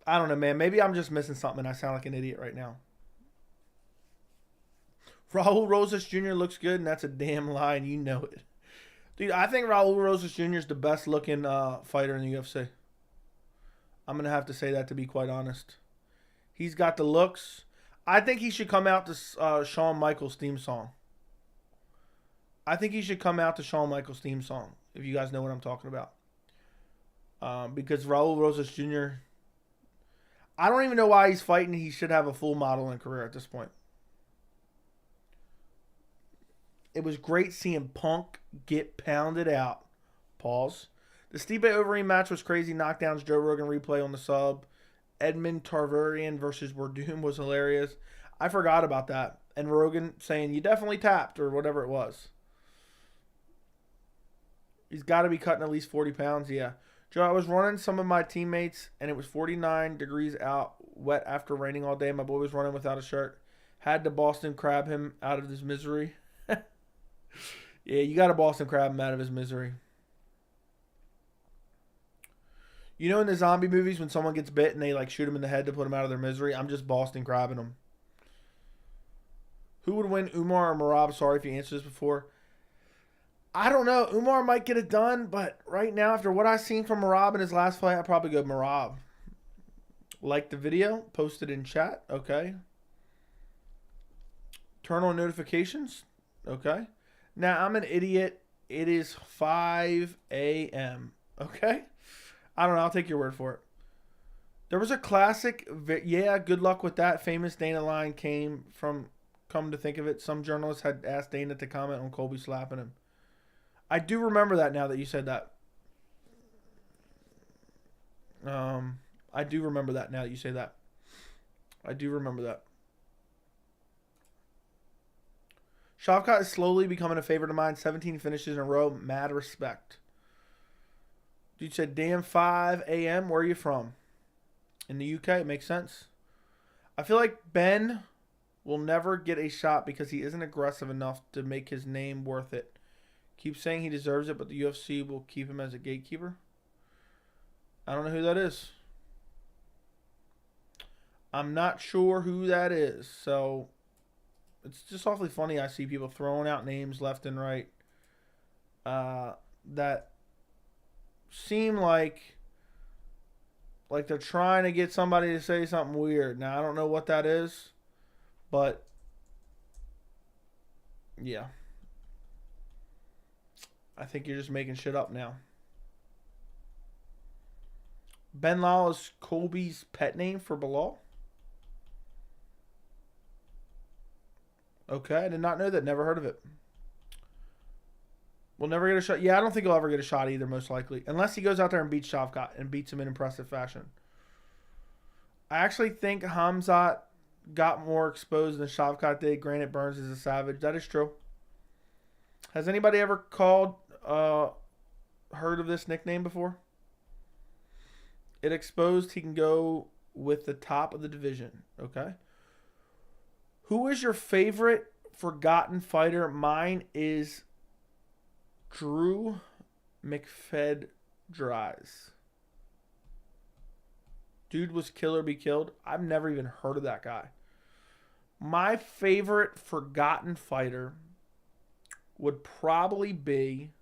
I don't know, man. Maybe I'm just missing something and I sound like an idiot right now. Raul Rosas Jr. looks good, and that's a damn lie, and you know it. Dude, I think Raul Rosas Jr. is the best looking fighter in the UFC. I'm going to have to say that, to be quite honest. He's got the looks. I think he should come out to Shawn Michaels' theme song. I think he should come out to Shawn Michaels' theme song, if you guys know what I'm talking about. Because Raul Rosas Jr., I don't even know why he's fighting. He should have a full modeling career at this point. It was great seeing Punk get pounded out. Pause. The Stipe Overeem match was crazy. Knockdowns, Joe Rogan replay on the sub. Edmund Tarverian versus Werdum was hilarious. I forgot about that. And Rogan saying, you definitely tapped, or whatever it was. He's got to be cutting at least 40 pounds. Yeah. Joe, I was running some of my teammates, and it was 49 degrees out, wet after raining all day. My boy was running without a shirt. Had to Boston crab him out of his misery. Yeah, you got to Boston crab him out of his misery. You know in the zombie movies when someone gets bit and they like shoot him in the head to put him out of their misery? I'm just Boston crabbing him. Who would win, Umar or Merab? Sorry if you answered this before. I don't know. Umar might get it done, but right now, after what I've seen from Merab in his last fight, I'd probably go Merab. Like the video, post it in chat. Okay. Turn on notifications. Okay. Now, I'm an idiot. It is 5 a.m. Okay? I don't know. I'll take your word for it. There was a classic. Yeah, good luck with that. Famous Dana line came from, come to think of it, some journalists had asked Dana to comment on Colby slapping him. I do remember that now that you said that. I do remember that now that you say that. I do remember that. Shavkat is slowly becoming a favorite of mine. 17 finishes in a row. Mad respect. Dude said, damn, 5 a.m. Where are you from? In the UK. It makes sense. I feel like Ben will never get a shot because he isn't aggressive enough to make his name worth it. Keep saying he deserves it, but the UFC will keep him as a gatekeeper. I don't know who that is. I'm not sure who that is. So it's just awfully funny. I see people throwing out names left and right that seem like they're trying to get somebody to say something weird. Now, I don't know what that is, but yeah. I think you're just making shit up now. Ben Lal is Colby's pet name for Bilal? Okay, I did not know that. Never heard of it. We'll never get a shot. Yeah, I don't think he'll ever get a shot either, most likely. Unless he goes out there and beats Shavkat and beats him in impressive fashion. I actually think Khamzat got more exposed than Shavkat did. Granted, Burns is a savage. That is true. Has anybody ever heard of this nickname before? It exposed he can go with the top of the division. Okay. Who is your favorite forgotten fighter? Mine is Drew McFedries. Dude was kill or be killed. I've never even heard of that guy. My favorite forgotten fighter would probably be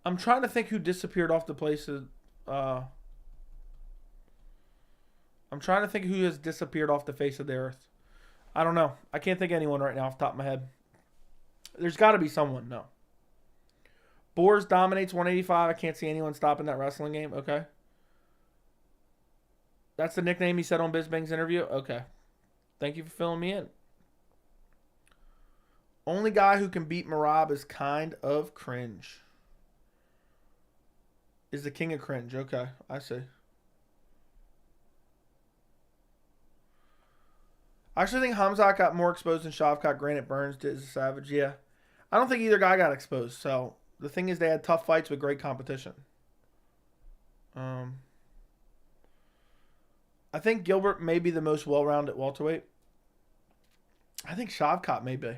I'm trying to think who disappeared off the place of I'm trying to think who has disappeared off the face of the earth. I don't know. I can't think of anyone right now off the top of my head. There's got to be someone. No. Boers dominates 185. I can't see anyone stopping that wrestling game. Okay. That's the nickname he said on Bizbang's interview? Okay. Thank you for filling me in. Only guy who can beat Merab is kind of cringe. Is the king of cringe. Okay. I see. I actually think Khamzat got more exposed than Shavkat. Granted, Burns did as a Savage. Yeah. I don't think either guy got exposed. So, the thing is they had tough fights with great competition. I think Gilbert may be the most well-rounded welterweight. I think Shavkat may be.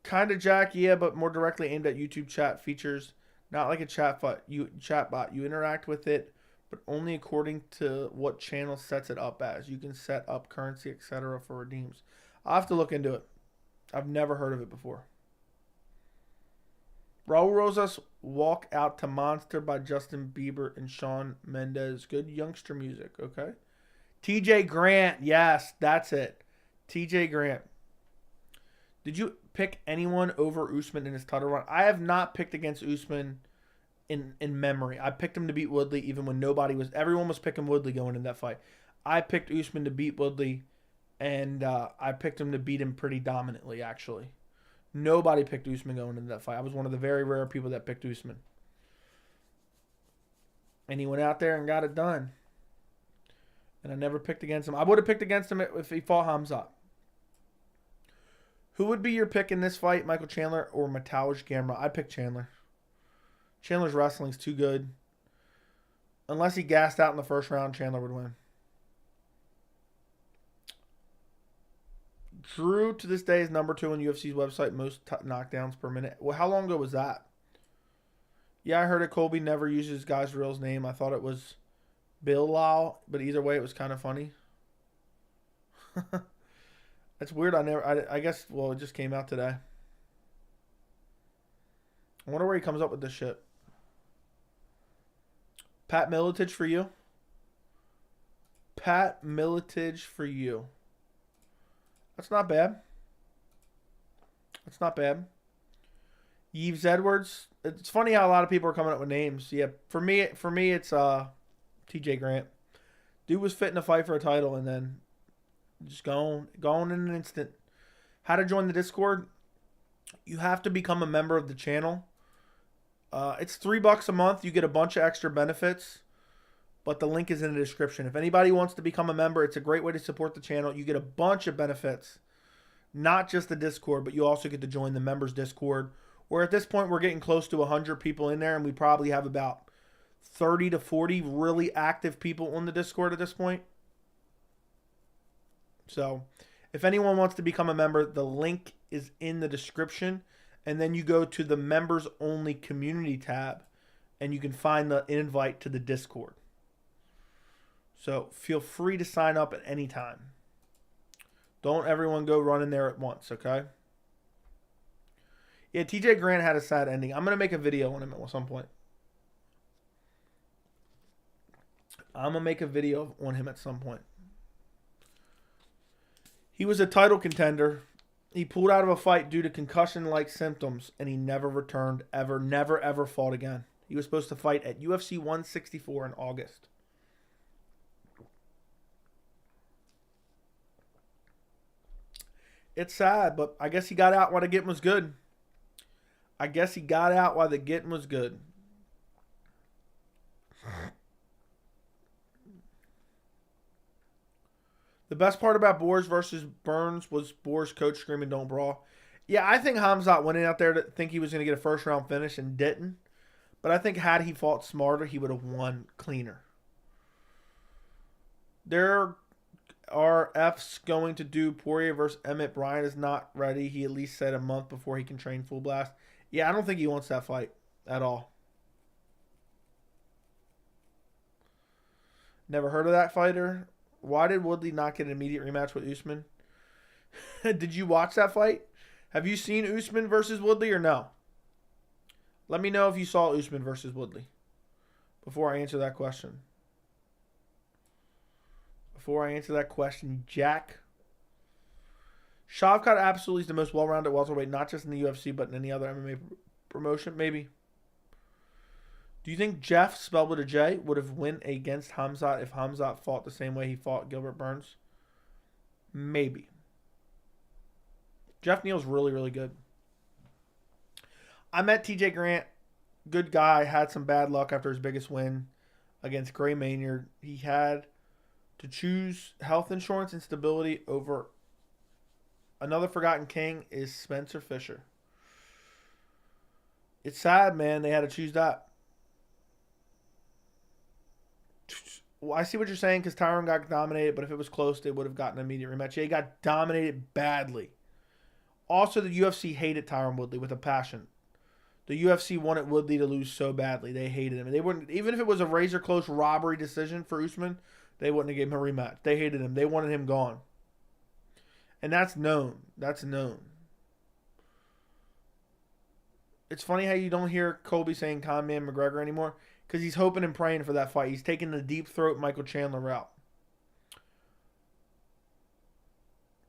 Kind of Jack, yeah, but more directly aimed at YouTube chat features. Not like a chatbot. You interact with it, but only according to what channel sets it up as. You can set up currency, etc. for redeems. I'll have to look into it. I've never heard of it before. Raul Rosas, Walk Out to Monster by Justin Bieber and Shawn Mendes. Good youngster music, okay? TJ Grant, yes, that's it. TJ Grant. Did you pick anyone over Usman in his title run? I have not picked against Usman in memory. I picked him to beat Woodley even when everyone was picking Woodley going in that fight. I picked Usman to beat Woodley, and I picked him to beat him pretty dominantly, actually. Nobody picked Usman going into that fight. I was one of the very rare people that picked Usman. And he went out there and got it done. And I never picked against him. I would have picked against him if he fought Khamzat. Who would be your pick in this fight, Michael Chandler or Mateusz Gamrot? I'd pick Chandler. Chandler's wrestling's too good. Unless he gassed out in the first round, Chandler would win. Drew, to this day, is number 2 on UFC's website, most knockdowns per minute. Well, how long ago was that? Yeah, I heard it. Colby never uses guy's real name. I thought it was Bill Lau, but either way, it was kind of funny. That's weird. I guess, well, it just came out today. I wonder where he comes up with this shit. Pat Miletich for you. Pat Miletich for you. That's not bad. That's not bad. Yves Edwards. It's funny how a lot of people are coming up with names. Yeah, for me, it's TJ Grant. Dude was fit in a fight for a title and then just gone in an instant. How to join the Discord? You have to become a member of the channel. It's $3 a month. You get a bunch of extra benefits, but the link is in the description. If anybody wants to become a member, it's a great way to support the channel. You get a bunch of benefits, not just the Discord, but you also get to join the members Discord. Where at this point, we're getting close to 100 people in there, and we probably have about 30 to 40 really active people on the Discord at this point. So, if anyone wants to become a member, the link is in the description. And then you go to the members only community tab and you can find the invite to the Discord. So feel free to sign up at any time. Don't everyone go running there at once, okay? Yeah, TJ Grant had a sad ending. I'm going to make a video on him at some point. I'm going to make a video on him at some point. He was a title contender. He pulled out of a fight due to concussion-like symptoms, and he never returned ever, never, ever fought again. He was supposed to fight at UFC 164 in August. It's sad, but I guess he got out while the getting was good. I guess he got out while the getting was good. The best part about Boers versus Burns was Boers' coach screaming, "Don't brawl." Yeah, I think Khamzat went in out there to think he was going to get a first round finish and didn't. But I think had he fought smarter, he would have won cleaner. There are F's going to do Poirier versus Emmett. Bryan is not ready. He at least said a month before he can train full blast. Yeah, I don't think he wants that fight at all. Never heard of that fighter. Why did Woodley not get an immediate rematch with Usman? Did you watch that fight? Have you seen Usman versus Woodley or no? Let me know if you saw Usman versus Woodley before I answer that question. Jack. Shavkat absolutely is the most well-rounded welterweight, not just in the UFC, but in any other MMA promotion, maybe. Do you think Jeff, spelled with a J, would have won against Khamzat if Khamzat fought the same way he fought Gilbert Burns? Maybe. Jeff Neal's really, really good. I met TJ Grant. Good guy. Had some bad luck after his biggest win against Gray Maynard. He had to choose health insurance and stability over another forgotten king is Spencer Fisher. It's sad, man. They had to choose that. Well, I see what you're saying because Tyron got dominated, but if it was close, they would have gotten an immediate rematch. Yeah, he got dominated badly. Also, the UFC hated Tyron Woodley with a passion. The UFC wanted Woodley to lose so badly. They hated him. And they wouldn't, even if it was a razor close robbery decision for Usman, they wouldn't have given him a rematch. They hated him. They wanted him gone. And that's known. That's known. It's funny how you don't hear Colby saying Conor McGregor anymore because he's hoping and praying for that fight. He's taking the deep throat Michael Chandler route.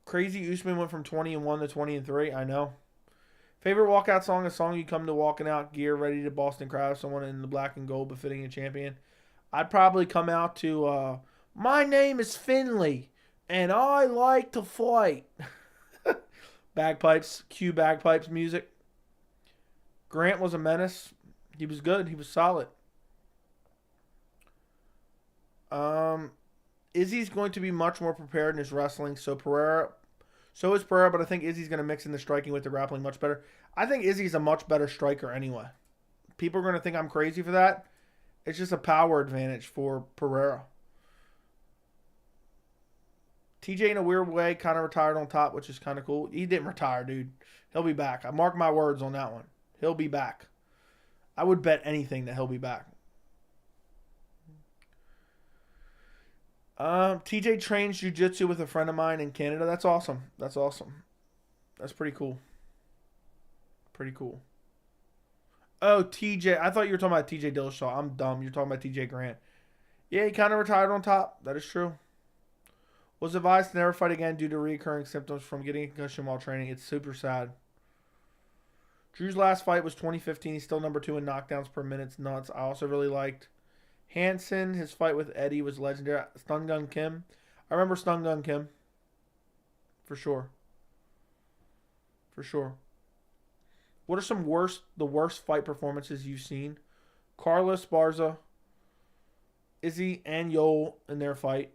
Crazy Usman went from 20-1 to 20-3. I know. Favorite walkout song? A song you come to walking out gear, ready to Boston crowd, someone in the black and gold befitting a champion. I'd probably come out to My Name is Finley and I like to fight. Bagpipes, cue bagpipes music. Grant was a menace. He was good. He was solid. Izzy's going to be much more prepared in his wrestling. So is Pereira, but I think Izzy's going to mix in the striking with the grappling much better. I think Izzy's a much better striker anyway. People are going to think I'm crazy for that. It's just a power advantage for Pereira. TJ, in a weird way, kind of retired on top, which is kind of cool. He didn't retire, dude. He'll be back. I mark my words on that one. He'll be back. I would bet anything that he'll be back. TJ trains jiu-jitsu with a friend of mine in Canada. That's awesome. That's awesome. That's pretty cool. Pretty cool. Oh, TJ. I thought you were talking about TJ Dillashaw. I'm dumb. You're talking about TJ Grant. Yeah, he kind of retired on top. That is true. Was advised to never fight again due to recurring symptoms from getting a concussion while training. It's super sad. Drew's last fight was 2015. He's still number 2 in knockdowns per minute. It's nuts. I also really liked Hansen. His fight with Eddie was legendary. Stun Gun Kim. I remember Stun Gun Kim. For sure. For sure. What are the worst fight performances you've seen? Carlos Barza, Izzy and Yoel in their fight.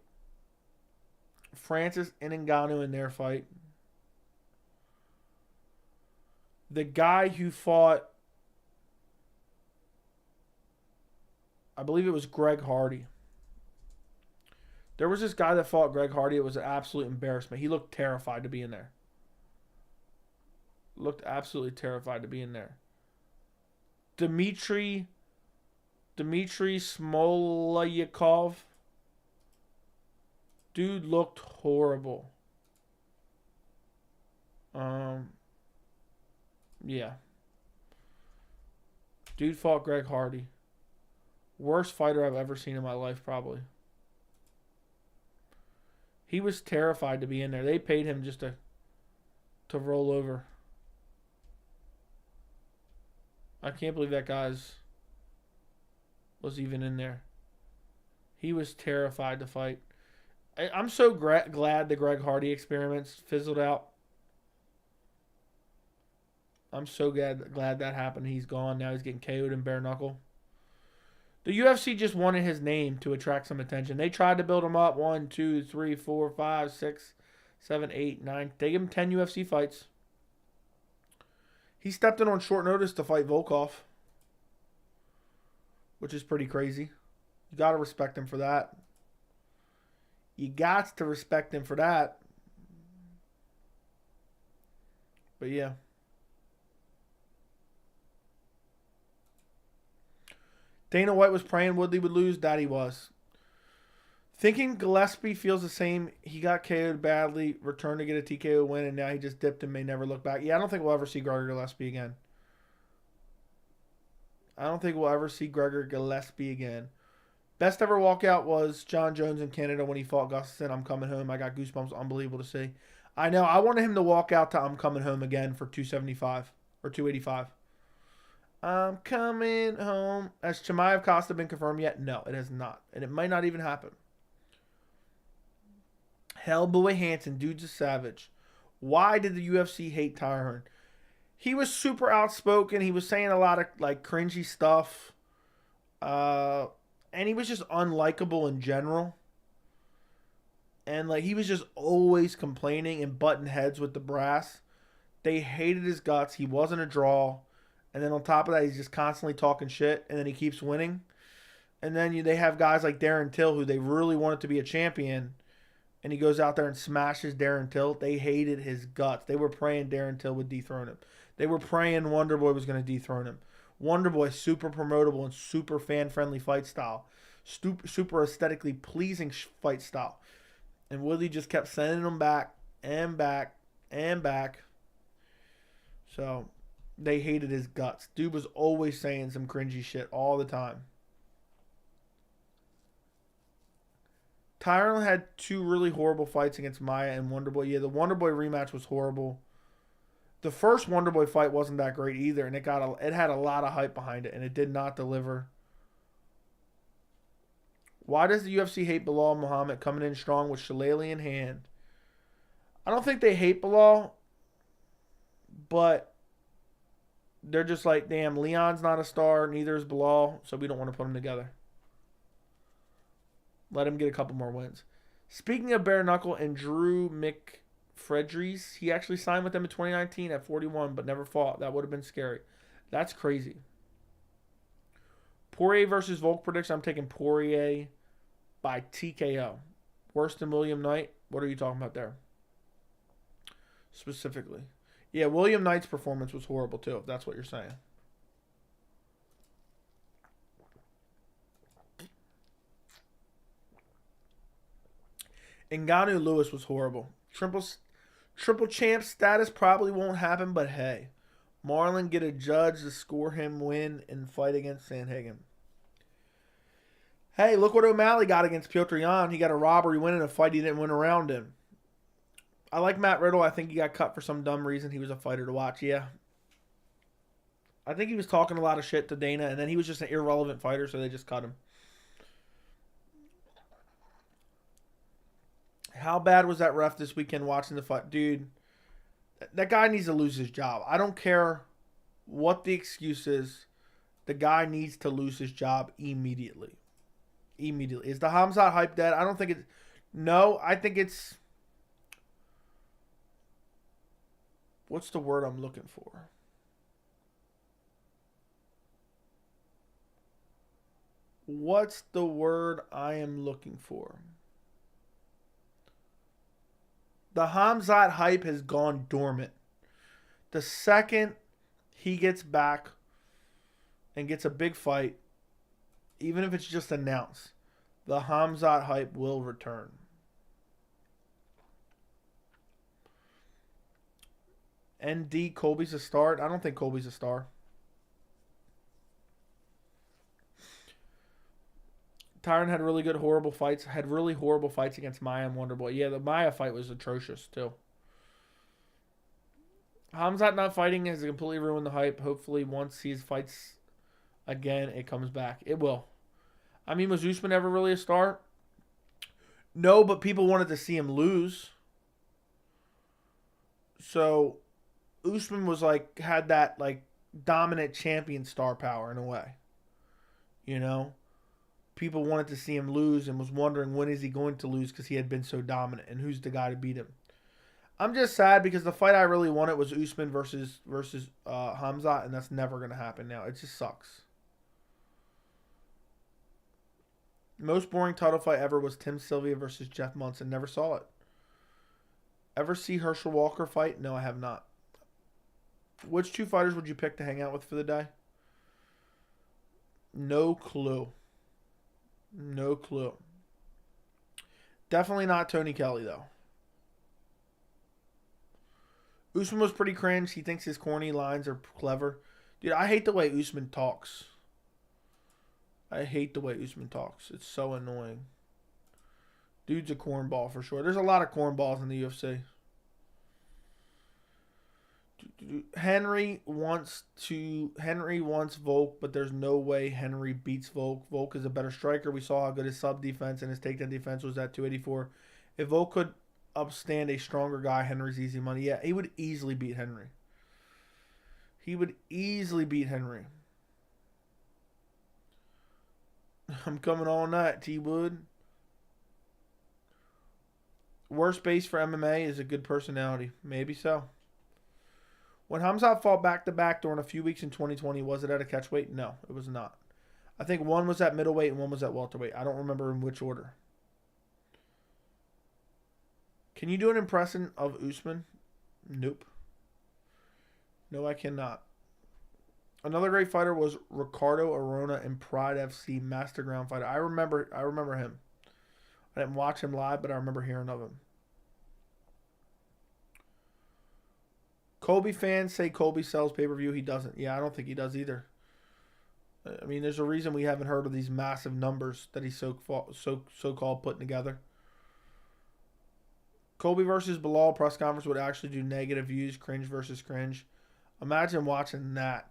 Francis and Ngannou in their fight. The guy who fought, I believe it was Greg Hardy. There was this guy that fought Greg Hardy. It was an absolute embarrassment. He looked terrified to be in there. Looked absolutely terrified to be in there. Dmitry Smolyakov. Dude looked horrible. Yeah. Dude fought Greg Hardy. Worst fighter I've ever seen in my life, probably. He was terrified to be in there. They paid him just to roll over. I can't believe that guy's was even in there. He was terrified to fight. I'm so glad the Greg Hardy experiments fizzled out. I'm so glad that happened. He's gone. Now he's getting KO'd in bare knuckle. The UFC just wanted his name to attract some attention. They tried to build him up. 1, 2, 3, 4, 5, 6, 7, 8, 9. They gave him 10 UFC fights. He stepped in on short notice to fight Volkov, which is pretty crazy. You got to respect him for that. You got to respect him for that. But yeah. Dana White was praying Woodley would lose. That he was. Thinking Gillespie feels the same. He got KO'd badly, returned to get a TKO win, and now he just dipped and may never look back. Yeah, I don't think we'll ever see Gregor Gillespie again. I don't think we'll ever see Gregor Gillespie again. Best ever walkout was Jon Jones in Canada when he fought Gustafsson. I'm coming home. I got goosebumps. Unbelievable to see. I know. I wanted him to walk out to I'm coming home again for 275 or 285. I'm coming home. Has Chimaev Costa been confirmed yet? No, it has not. And it might not even happen. Hellboy Hansen, dude's a savage. Why did the UFC hate Tyron? He was super outspoken. He was saying a lot of like cringy stuff. And he was just unlikable in general. And like he was just always complaining and butting heads with the brass. They hated his guts. He wasn't a draw. And then on top of that, he's just constantly talking shit. And then he keeps winning. And then they have guys like Darren Till who they really wanted to be a champion. And he goes out there and smashes Darren Till. They hated his guts. They were praying Darren Till would dethrone him. They were praying Wonderboy was going to dethrone him. Wonderboy, super promotable and super fan-friendly fight style. Super aesthetically pleasing fight style. And Woodley just kept sending him back and back and back. So they hated his guts. Dude was always saying some cringy shit all the time. Tyron had 2 really horrible fights against Maia and Wonderboy. Yeah, the Wonderboy rematch was horrible. The first Wonderboy fight wasn't that great either, and it had a lot of hype behind it, and it did not deliver. Why does the UFC hate Bilal Muhammad coming in strong with Shillelagh in hand? I don't think they hate Bilal, but they're just like, damn, Leon's not a star, neither is Bilal, so we don't want to put them together. Let him get a couple more wins. Speaking of bare knuckle and Drew McFredries, he actually signed with them in 2019 at 41, but never fought. That would have been scary. That's crazy. Poirier versus Volk prediction. I'm taking Poirier by TKO. Worse than William Knight? What are you talking about there? Specifically. Yeah, William Knight's performance was horrible too, if that's what you're saying. Ngannou Lewis was horrible. Triple champ status probably won't happen, but hey. Marlon get a judge to score him win and fight against Sandhagen. Hey, look what O'Malley got against Petr Yan. He got a robbery win in a fight he didn't win around in. I like Matt Riddle. I think he got cut for some dumb reason. He was a fighter to watch, yeah. I think he was talking a lot of shit to Dana, and then he was just an irrelevant fighter, so they just cut him. How bad was that ref this weekend watching the fight? Dude, that guy needs to lose his job. I don't care what the excuse is. The guy needs to lose his job immediately. Immediately. Is the Khamzat hype dead? I don't think it's... No, I think it's... What's the word I'm looking for? What's the word I am looking for? The Khamzat hype has gone dormant. The second he gets back and gets a big fight, even if it's just announced, the Khamzat hype will return. ND, Colby's a star. I don't think Colby's a star. Tyron had really horrible fights against Maia and Wonderboy. Yeah, the Maia fight was atrocious, too. Khamzat not fighting has completely ruined the hype. Hopefully, once he fights again, it comes back. It will. I mean, was Usman ever really a star? No, but people wanted to see him lose. So, Usman was had that, dominant champion star power in a way. You know? people wanted to see him lose and was wondering when is he going to lose because he had been so dominant and who's the guy to beat him. I'm just sad because the fight I really wanted was Usman versus Khamzat, and that's never going to happen now. It just sucks. Most boring title fight ever was Tim Sylvia versus Jeff Munson. Never saw it. Ever see Herschel Walker fight? No, I have not. Which 2 fighters would you pick to hang out with for the day? No clue. No clue. Definitely not Tony Kelly, though. Usman was pretty cringe. He thinks his corny lines are clever. Dude, I hate the way Usman talks. I hate the way Usman talks. It's so annoying. Dude's a cornball for sure. There's a lot of cornballs in the UFC. Henry wants Volk, but there's no way Henry beats Volk. Volk is a better striker. We saw how good his sub defense and his takedown defense was at 284. If Volk could upstand a stronger guy, Henry's easy money. Yeah, he would easily beat Henry. He would easily beat Henry. I'm coming all night, T-Wood. Worst base for MMA is a good personality. Maybe so. When Khamzat fought back-to-back during a few weeks in 2020, was it at a catchweight? No, it was not. I think one was at middleweight and one was at welterweight. I don't remember in which order. Can you do an impression of Usman? Nope. No, I cannot. Another great fighter was Ricardo Arona in Pride FC, Master Ground Fighter. I remember him. I didn't watch him live, but I remember hearing of him. Colby fans say Colby sells pay-per-view. He doesn't. Yeah, I don't think he does either. I mean, there's a reason we haven't heard of these massive numbers that he's so-called putting together. Colby versus Bilal press conference would actually do negative views, cringe versus cringe. Imagine watching that.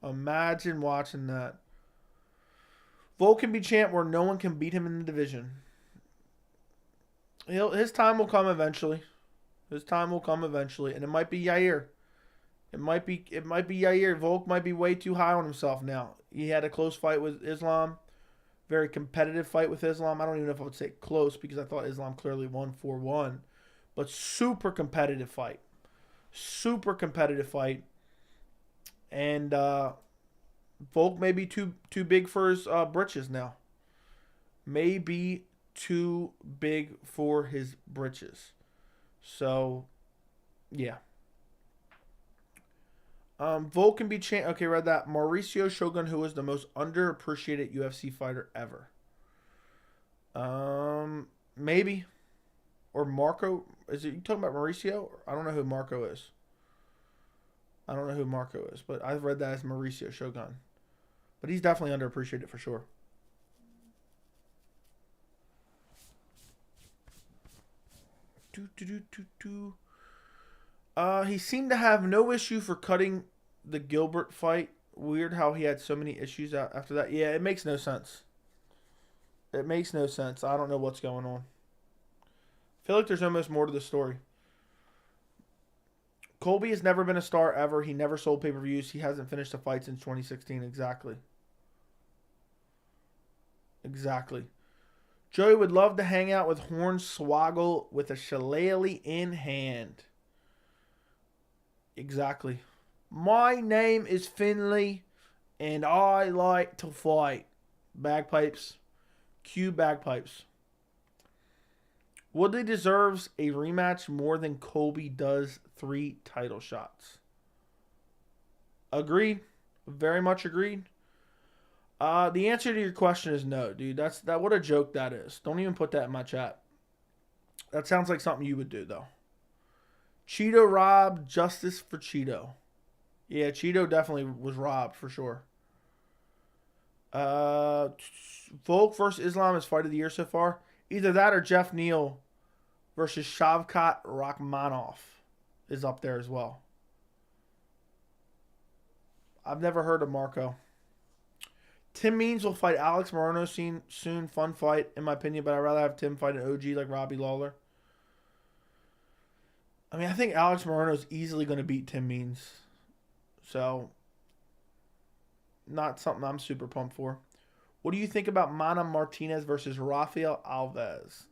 Imagine watching that. Volk can be champ where no one can beat him in the division. His time will come eventually. His time will come eventually, and it might be Yair. It might be Yair. Volk might be way too high on himself now. He had a close fight with Islam. Very competitive fight with Islam. I don't even know if I would say close because I thought Islam clearly won 4-1. But super competitive fight. Super competitive fight. And Volk may be too big for his britches now. May be too big for his britches. So, yeah. Volk can be champ. Okay, read that. Mauricio Shogun, who was the most underappreciated UFC fighter ever. Maybe. Or Marco. Is it you talking about Mauricio? I don't know who Marco is. But I've read that as Mauricio Shogun. But he's definitely underappreciated for sure. He seemed to have no issue for cutting the Gilbert fight. Weird how he had so many issues after that. Yeah, it makes no sense. I don't know what's going on. I feel like there's almost more to the story. Colby has never been a star ever. He never sold pay-per-views. He hasn't finished a fight since 2016. Exactly. Joey would love to hang out with Hornswoggle with a shillelagh in hand. Exactly. My name is Finley, and I like to fight. Bagpipes. Cue bagpipes. Woodley deserves a rematch more than Colby does 3 title shots. Agreed. Very much agreed. The answer to your question is no, dude. What a joke that is. Don't even put that in my chat. That sounds like something you would do, though. Cheeto robbed. Justice for Cheeto. Yeah, Cheeto definitely was robbed for sure. Volk versus Islam is fight of the year so far. Either that or Jeff Neal versus Shavkat Rakhmonov is up there as well. I've never heard of Marco. Tim Means will fight Alex Morono soon. Fun fight, in my opinion, but I'd rather have Tim fight an OG like Robbie Lawler. I mean, I think Alex Morono is easily going to beat Tim Means. So, not something I'm super pumped for. What do you think about Mana Martinez versus Rafael Alves?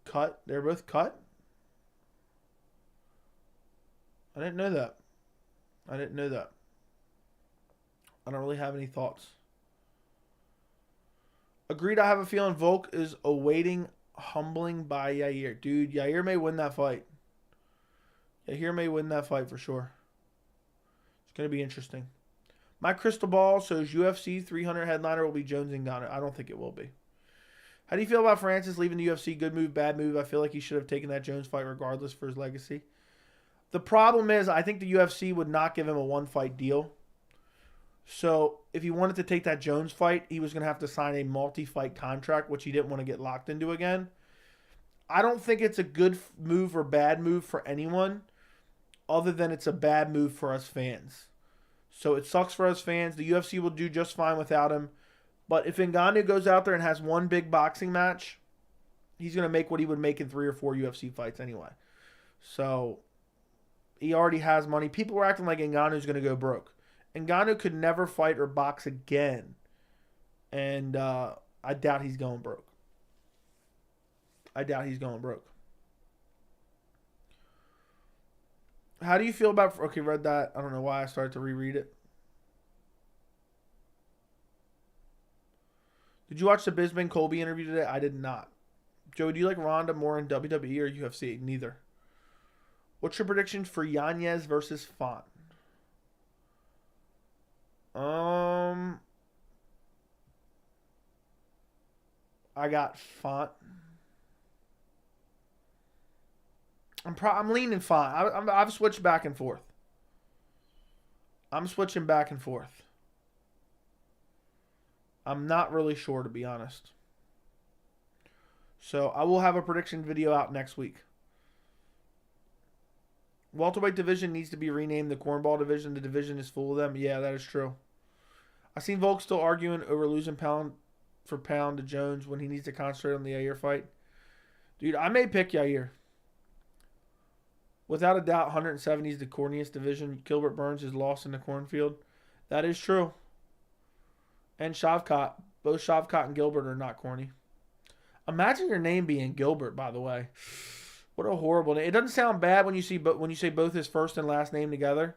Cut. They're both cut? I didn't know that. I didn't know that. I don't really have any thoughts. Agreed, I have a feeling Volk is awaiting humbling by Yair. Dude, Yair may win that fight. Yair may win that fight for sure. It's going to be interesting. My crystal ball shows UFC 300 headliner will be Jones and Conor. I don't think it will be. How do you feel about Francis leaving the UFC? Good move, bad move? I feel like he should have taken that Jones fight regardless for his legacy. The problem is I think the UFC would not give him a one-fight deal. So if he wanted to take that Jones fight, he was going to have to sign a multi-fight contract, which he didn't want to get locked into again. I don't think it's a good move or bad move for anyone other than it's a bad move for us fans. So it sucks for us fans. The UFC will do just fine without him. But if Ngannou goes out there and has one big boxing match, he's going to make what he would make in 3 or 4 UFC fights anyway. So he already has money. People were acting like Ngannou's going to go broke. Ngannou could never fight or box again. And I doubt he's going broke. I doubt he's going broke. How do you feel about... Okay, read that. I don't know why I started to reread it. Did you watch the Bisping Colby interview today? I did not. Joe, do you like Ronda more in WWE or UFC? Neither. What's your prediction for Yanez versus Font? I got Font. I'm leaning Font. I've switched back and forth. I'm switching back and forth. I'm not really sure, to be honest. So I will have a prediction video out next week. Welterweight division needs to be renamed the Cornball division. The division is full of them. Yeah, that is true. I've seen Volk still arguing over losing pound for pound to Jones when he needs to concentrate on the Yair fight. Dude, I may pick Yair. Without a doubt, 170 is the corniest division. Gilbert Burns is lost in the cornfield. That is true. And Shavkat. Both Shavkat and Gilbert are not corny. Imagine your name being Gilbert, by the way. What a horrible name. It doesn't sound bad when you say both his first and last name together.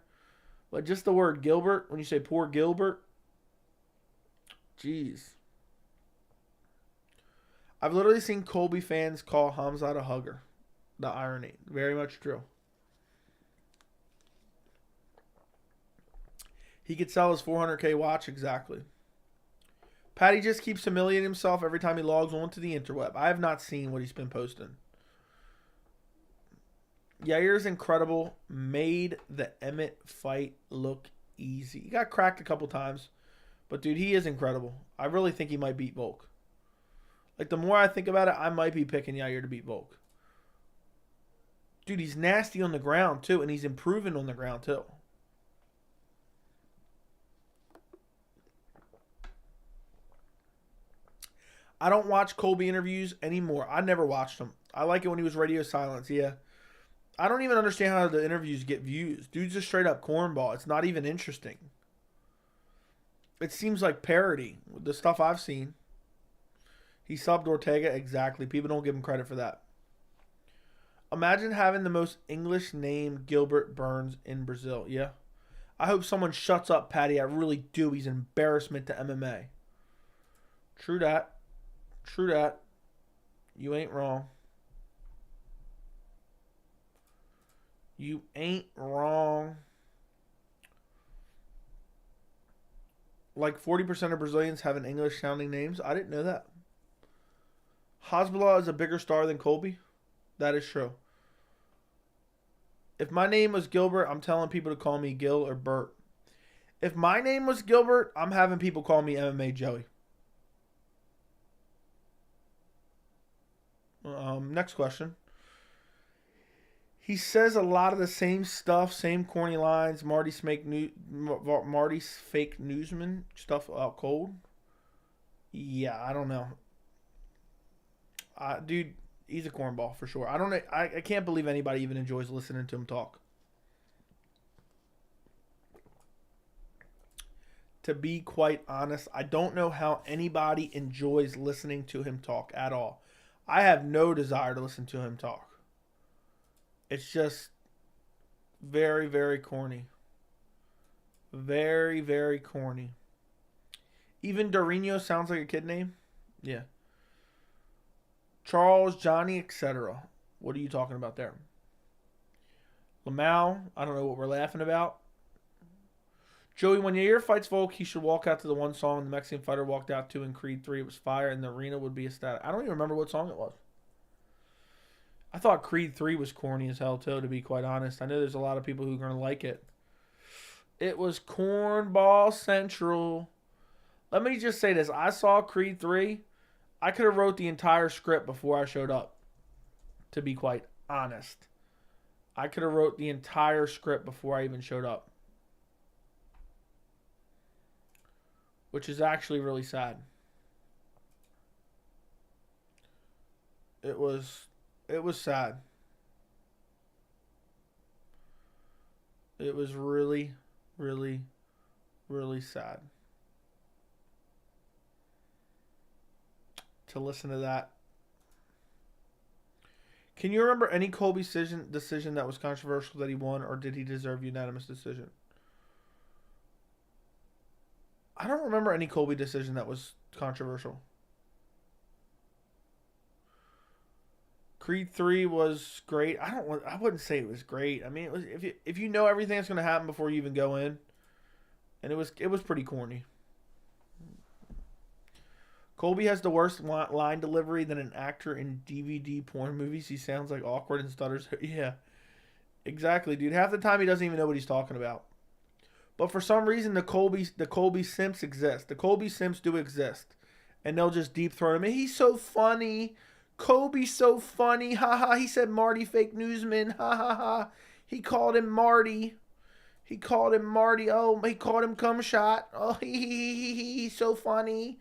But just the word Gilbert, when you say poor Gilbert. Jeez. I've literally seen Colby fans call Khamzat a hugger. The irony. Very much true. He could sell his 400K watch, exactly. Patty just keeps humiliating himself every time he logs on to the interweb. I have not seen what he's been posting. Yair's incredible. Made the Emmett fight look easy. He got cracked a couple times. But, dude, he is incredible. I really think he might beat Volk. Like, the more I think about it, I might be picking Yair to beat Volk. Dude, he's nasty on the ground, too. And he's improving on the ground, too. I don't watch Colby interviews anymore. I never watched them. I like it when he was radio silence, yeah. I don't even understand how the interviews get views. Dude's a straight up cornball. It's not even interesting. It seems like parody with the stuff I've seen. He subbed Ortega, exactly. People don't give him credit for that. Imagine having the most English name Gilbert Burns in Brazil. Yeah. I hope someone shuts up Patty. I really do. He's an embarrassment to MMA. True that. True that. You ain't wrong. You ain't wrong. Like 40% of Brazilians have an English-sounding names. I didn't know that. Hasbulla is a bigger star than Colby. That is true. If my name was Gilbert, I'm telling people to call me Gil or Bert. If my name was Gilbert, I'm having people call me MMA Joey. Next question. He says a lot of the same stuff, same corny lines. Marty's fake newsman stuff out cold. Yeah, I don't know. Dude, he's a cornball for sure. I can't believe anybody even enjoys listening to him talk. To be quite honest, I don't know how anybody enjoys listening to him talk at all. I have no desire to listen to him talk. It's just very, very corny. Very, very corny. Even Dorino sounds like a kid name. Yeah. Charles, Johnny, etc. What are you talking about there? Lamau, I don't know what we're laughing about. Joey, when Yair fights Volk, he should walk out to the one song the Mexican fighter walked out to in Creed 3. It was fire, and the arena would be ecstatic. I don't even remember what song it was. I thought Creed 3 was corny as hell, too, to be quite honest. I know there's a lot of people who are going to like it. It was cornball central. Let me just say this. I saw Creed 3. I could have wrote the entire script before I showed up, to be quite honest. I could have wrote the entire script before I even showed up. Which is actually really sad. It was sad. It was really, really, really sad to listen to that. Can you remember any Colby decision that was controversial that he won, or did he deserve unanimous decision? I don't remember any Colby decision that was controversial. Creed 3 was great. I wouldn't say it was great. I mean, it was, if you know everything that's going to happen before you even go in, and it was pretty corny. Colby has the worst line delivery than an actor in DVD porn movies. He sounds like awkward and stutters. Yeah, exactly, dude. Half the time he doesn't even know what he's talking about. But for some reason, the Colby simps exist. The Colby simps do exist. And they'll just deep throat him. He's so funny. Colby's so funny. Ha ha. He said Marty fake newsman. Ha ha ha. He called him Marty. He called him Marty. Oh, he called him cum shot. Oh, he's so funny.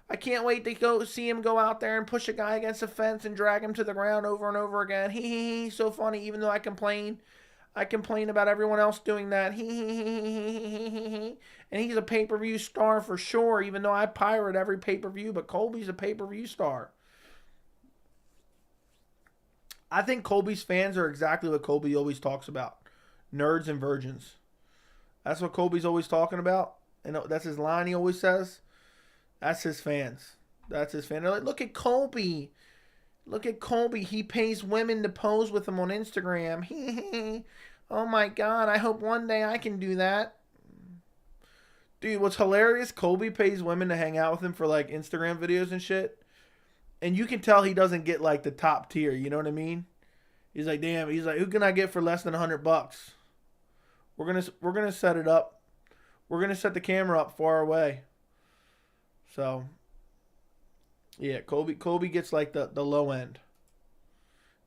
I can't wait to go see him go out there and push a guy against a fence and drag him to the ground over and over again. He's so funny, even though I complain about everyone else doing that. And he's a pay-per-view star for sure, even though I pirate every pay-per-view, but Colby's a pay-per-view star. I think Colby's fans are exactly what Colby always talks about. Nerds and virgins. That's what Colby's always talking about. And that's his line he always says. That's his fans. That's his fan. They're like, look at Colby. Look at Colby. He pays women to pose with him on Instagram. Oh my God. I hope one day I can do that. Dude, what's hilarious, Colby pays women to hang out with him for like Instagram videos and shit. And you can tell he doesn't get like the top tier. You know what I mean? He's like, damn. He's like, who can I get for less than $100? We're gonna set it up. We're gonna set the camera up far away. So, yeah, Colby gets like the low end.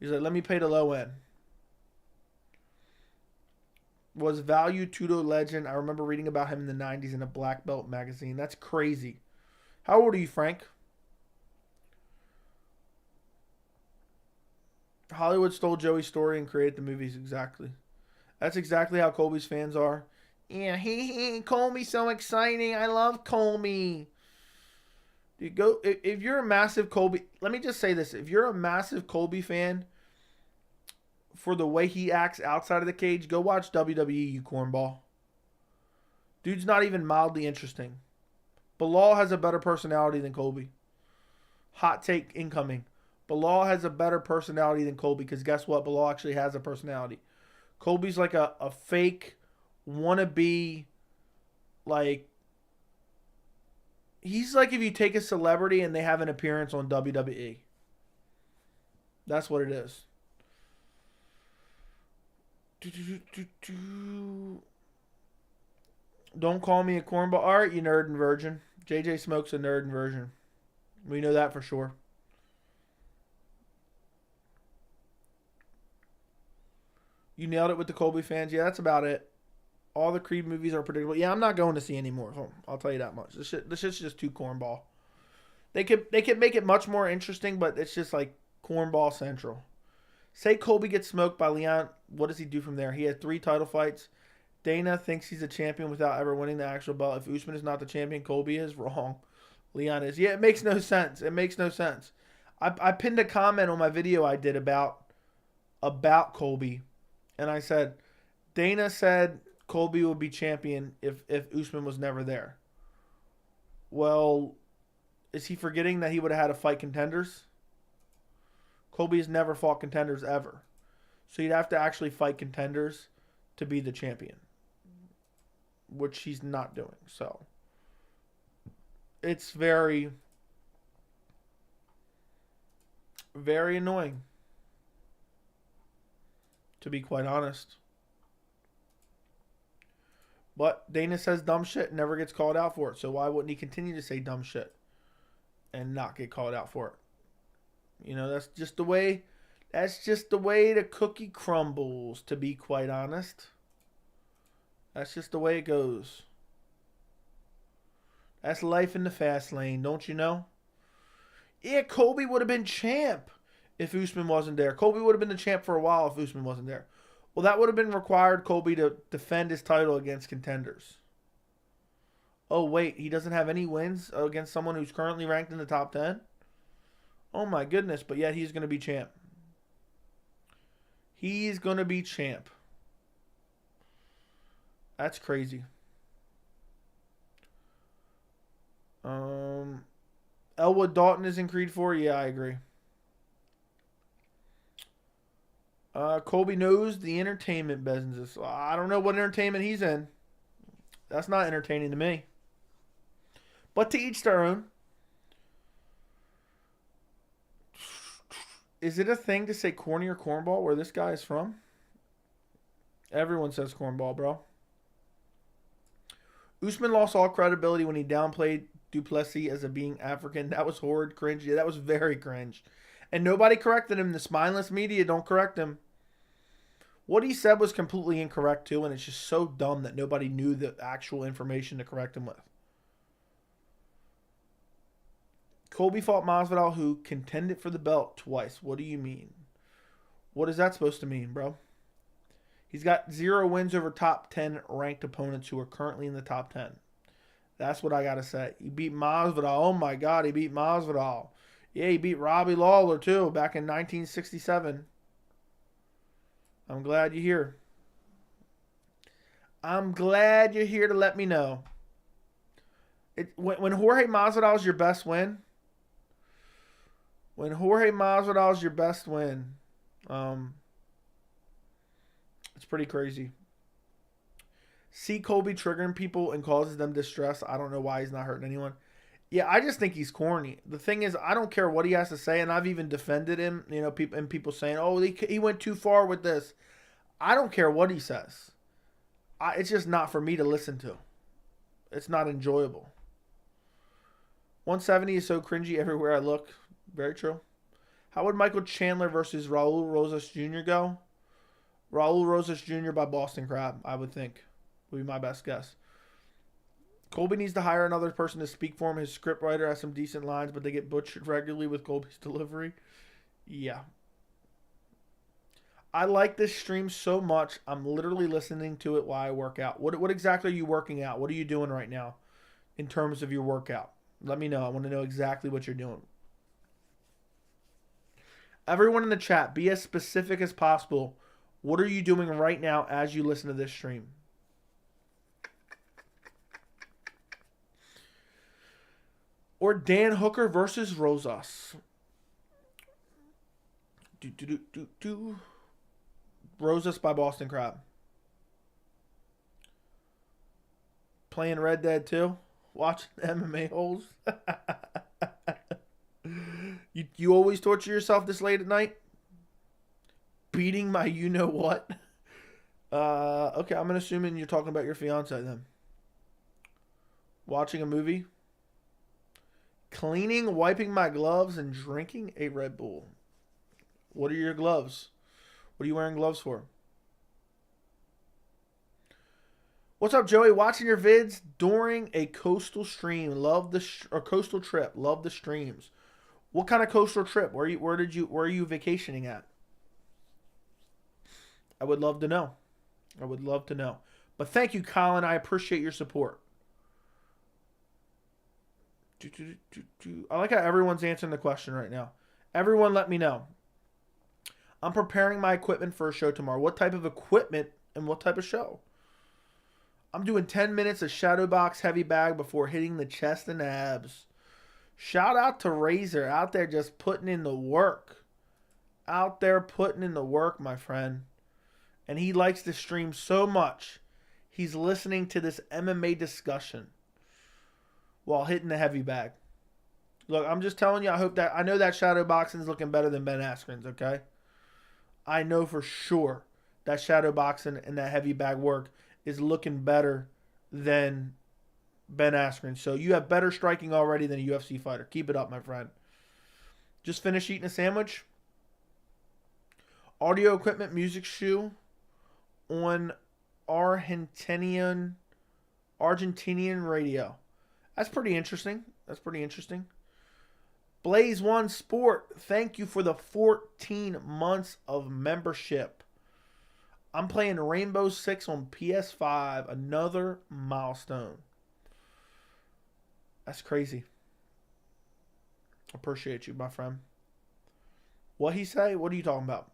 He's like, let me pay the low end. Was Value Tudo legend. I remember reading about him in the 90s in a Black Belt magazine. That's crazy. How old are you, Frank? Hollywood stole Joey's story and created the movies. Exactly. That's exactly how Colby's fans are. Yeah, Colby's so exciting. I love Colby. Dude, go if you're a massive Colby. Let me just say this: if you're a massive Colby fan, for the way he acts outside of the cage, go watch WWE. You cornball. Dude's not even mildly interesting. Bilal has a better personality than Colby. Hot take incoming. Bilal has a better personality than Colby because guess what? Bilal actually has a personality. Colby's like a fake wannabe, like. He's like if you take a celebrity and they have an appearance on WWE. That's what it is. Don't call me a cornball. All right, you nerd and virgin. JJ Smoke's a nerd and virgin. We know that for sure. You nailed it with the Colby fans. Yeah, that's about it. All the Creed movies are predictable. Yeah, I'm not going to see any more. I'll tell you that much. This shit's just too cornball. They could make it much more interesting, but it's just like cornball central. Say Colby gets smoked by Leon. What does he do from there? He had 3 title fights. Dana thinks he's a champion without ever winning the actual belt. If Usman is not the champion, Colby is wrong. Leon is. Yeah, it makes no sense. It makes no sense. I pinned a comment on my video I did about Colby, and I said, Dana said Colby would be champion if Usman was never there. Well, is he forgetting that he would have had to fight contenders? Colby has never fought contenders ever. So he'd have to actually fight contenders to be the champion, which he's not doing. So it's very, very annoying, to be quite honest. But Dana says dumb shit and never gets called out for it. So why wouldn't he continue to say dumb shit and not get called out for it? You know, that's just the way the cookie crumbles, to be quite honest. That's just the way it goes. That's life in the fast lane, don't you know? Yeah, Colby would have been champ if Usman wasn't there. Colby would have been the champ for a while if Usman wasn't there. Well, that would have been required Colby to defend his title against contenders. Oh, wait, he doesn't have any wins against someone who's currently ranked in the top 10? Oh, my goodness, but yet he's going to be champ. He's going to be champ. That's crazy. Elwood Dalton is in Creed 4? Yeah, I agree. Colby knows the entertainment business. I don't know what entertainment he's in. That's not entertaining to me. But to each their own. Is it a thing to say corny or cornball where this guy is from? Everyone says cornball, bro. Usman lost all credibility when he downplayed Duplessis as a being African. That was horrid, cringe. Yeah, that was very cringe. And nobody corrected him. The spineless media don't correct him. What he said was completely incorrect, too, and it's just so dumb that nobody knew the actual information to correct him with. Colby fought Masvidal, who contended for the belt twice. What do you mean? What is that supposed to mean, bro? He's got 0 wins over top 10 ranked opponents who are currently in the top 10. That's what I got to say. He beat Masvidal. Oh, my God, he beat Masvidal. Yeah, he beat Robbie Lawler, too, back in 1967. I'm glad you're here. I'm glad you're here to let me know. When Jorge Masvidal's your best win, it's pretty crazy. See Colby triggering people and causes them distress. I don't know why he's not hurting anyone. Yeah, I just think he's corny. The thing is, I don't care what he has to say, and I've even defended him. You know, people saying, "Oh, he went too far with this." I don't care what he says. It's just not for me to listen to. It's not enjoyable. 170 is so cringy everywhere I look. Very true. How would Michael Chandler versus Raul Rosas Jr. go? Raul Rosas Jr. by Boston Crab, I would think. Would be my best guess. Colby needs to hire another person to speak for him. His scriptwriter has some decent lines, but they get butchered regularly with Colby's delivery. Yeah. I like this stream so much, I'm literally listening to it while I work out. What exactly are you working out? What are you doing right now in terms of your workout? Let me know. I want to know exactly what you're doing. Everyone in the chat, be as specific as possible. What are you doing right now as you listen to this stream? Or Dan Hooker versus Rosas. Rosas by Boston Crab. Playing Red Dead 2. Watching MMA holes. You always torture yourself this late at night? Beating my you-know-what? Okay, I'm assuming you're talking about your fiance then. Watching a movie? Cleaning, wiping my gloves, and drinking a Red Bull. What are your gloves? What are you wearing gloves for? What's up, Joey? Watching your vids during a coastal stream. Love the coastal trip. Love the streams. What kind of coastal trip? Where are you vacationing at? I would love to know. I would love to know. But thank you, Colin. I appreciate your support. I like how everyone's answering the question right now. Everyone let me know. I'm preparing my equipment for a show tomorrow. What type of equipment and what type of show? I'm doing 10 minutes of shadow box heavy bag before hitting the chest and abs. Shout out to Razor out there just putting in the work. Out there putting in the work, my friend. And he likes to stream so much. He's listening to this MMA discussion while hitting the heavy bag. Look, I'm just telling you, I know that shadow boxing is looking better than Ben Askren's, okay? I know for sure that shadow boxing and that heavy bag work is looking better than Ben Askren. So you have better striking already than a UFC fighter. Keep it up, my friend. Just finished eating a sandwich. Audio equipment, music shoe on Argentinian radio. That's pretty interesting. Blaze One Sport, thank you for the 14 months of membership. I'm playing Rainbow Six on PS5. Another milestone. That's crazy. Appreciate you, my friend. What he say? What are you talking about?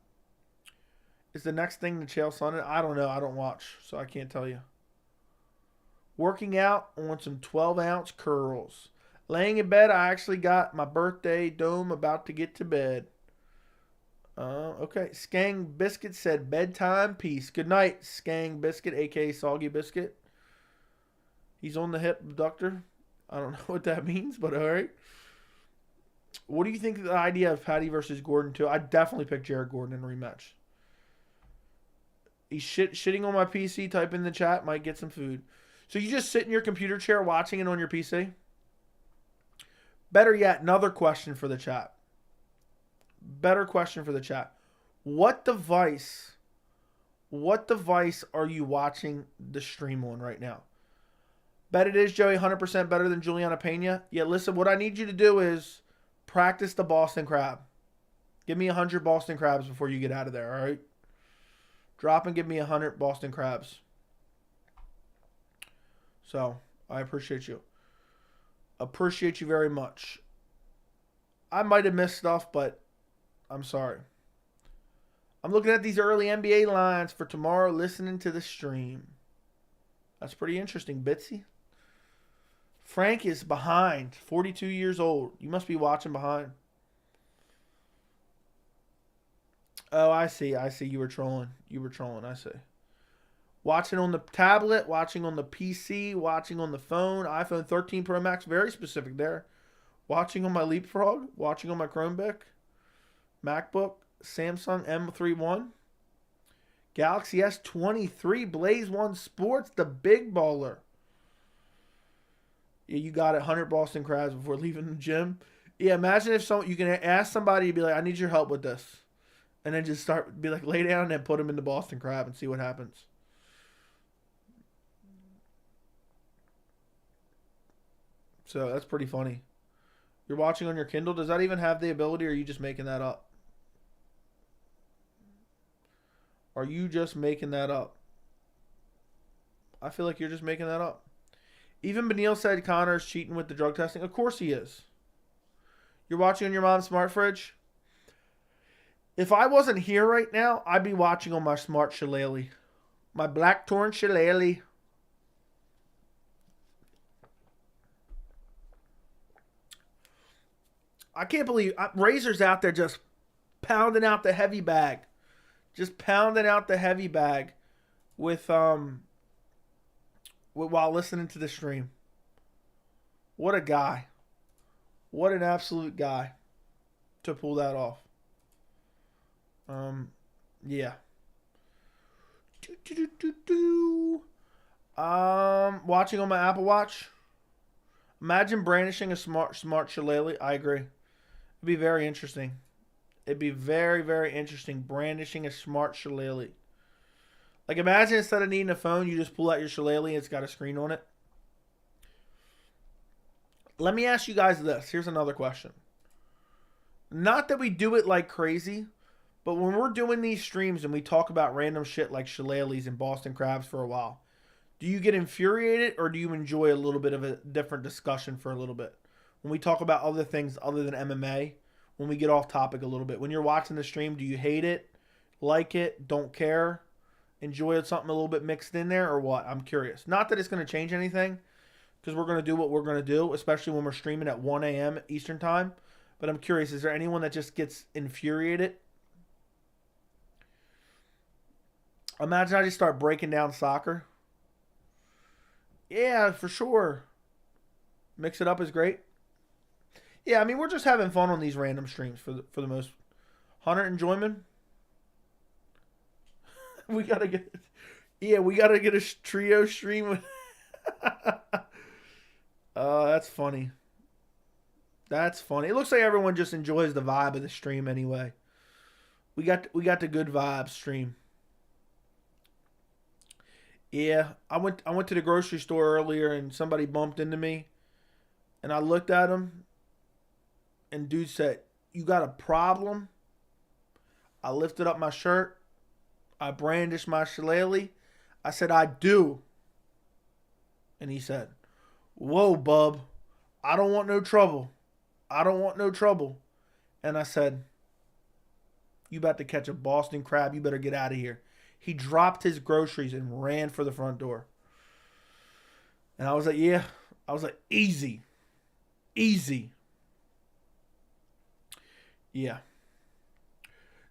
Is the next thing the Chael Sonnen? I don't know. I don't watch, so I can't tell you. Working out on some 12-ounce curls. Laying in bed, I actually got my birthday dome about to get to bed. Okay. Skang Biscuit said bedtime. Peace. Good night, Skang Biscuit, a.k.a. Soggy Biscuit. He's on the hip abductor. I don't know what that means, but all right. What do you think of the idea of Paddy versus Gordon, too? I definitely pick Jared Gordon in a rematch. He's shitting on my PC. Type in the chat. Might get some food. So you just sit in your computer chair watching it on your PC? Better yet, another question for the chat. What device are you watching the stream on right now? Bet it is, Joey, 100% better than Juliana Pena. Yeah, listen, what I need you to do is practice the Boston Crab. Give me 100 Boston Crabs before you get out of there, all right? Drop and give me 100 Boston Crabs. So, I appreciate you. Appreciate you very much. I might have missed stuff, but I'm sorry. I'm looking at these early NBA lines for tomorrow, listening to the stream. That's pretty interesting, Bitsy. Frank is behind, 42 years old. You must be watching behind. Oh, I see. You were trolling. I see. Watching on the tablet, watching on the PC, watching on the phone, iPhone 13 Pro Max, very specific there. Watching on my Leapfrog, watching on my Chromebook, MacBook, Samsung M31, Galaxy S23, Blaze One Sports, the big baller. Yeah, you got it, 100 Boston Crabs before leaving the gym. Yeah, imagine if you can ask somebody to be like, I need your help with this. And then just be like, lay down and put them in the Boston Crab and see what happens. So that's pretty funny. You're watching on your Kindle. Does that even have the ability, or are you just making that up? I feel like you're just making that up. Even Benil said Conor's cheating with the drug testing. Of course he is. You're watching on your mom's smart fridge? If I wasn't here right now, I'd be watching on my smart shillelagh. My Blackthorn shillelagh. I can't believe Razor's out there just pounding out the heavy bag. With while listening to the stream. What a guy. What an absolute guy to pull that off. Yeah. Watching on my Apple Watch. Imagine brandishing a smart shillelagh. I agree. It'd be very interesting. It'd be very, very interesting brandishing a smart shillelagh. Like, imagine instead of needing a phone, you just pull out your shillelagh and it's got a screen on it. Let me ask you guys this. Here's another question. Not that we do it like crazy, but when we're doing these streams and we talk about random shit like shillelaghs and Boston Crabs for a while, Do you get infuriated or do you enjoy a little bit of a different discussion for a little bit? When we talk about other things other than MMA, when we get off topic a little bit. When you're watching the stream, do you hate it, like it, don't care, enjoy something a little bit mixed in there, or what? I'm curious. Not that it's going to change anything, because we're going to do what we're going to do, especially when we're streaming at 1 a.m. Eastern Time. But I'm curious, is there anyone that just gets infuriated? Imagine I just start breaking down soccer. Yeah, for sure. Mix it up is great. Yeah, I mean, we're just having fun on these random streams for the most. Hunter enjoyment. we gotta get a trio stream. That's funny. That's funny. It looks like everyone just enjoys the vibe of the stream anyway. We got the good vibe stream. Yeah, I went to the grocery store earlier and somebody bumped into me, and I looked at him, and dude said, "You got a problem?" I lifted up my shirt. I brandished my shillelagh. I said, "I do." And he said, "Whoa, bub, I don't want no trouble. I don't want no trouble." And I said, "You about to catch a Boston crab. You better get out of here." He dropped his groceries and ran for the front door. And I was like, yeah. I was like, easy. Easy. Yeah.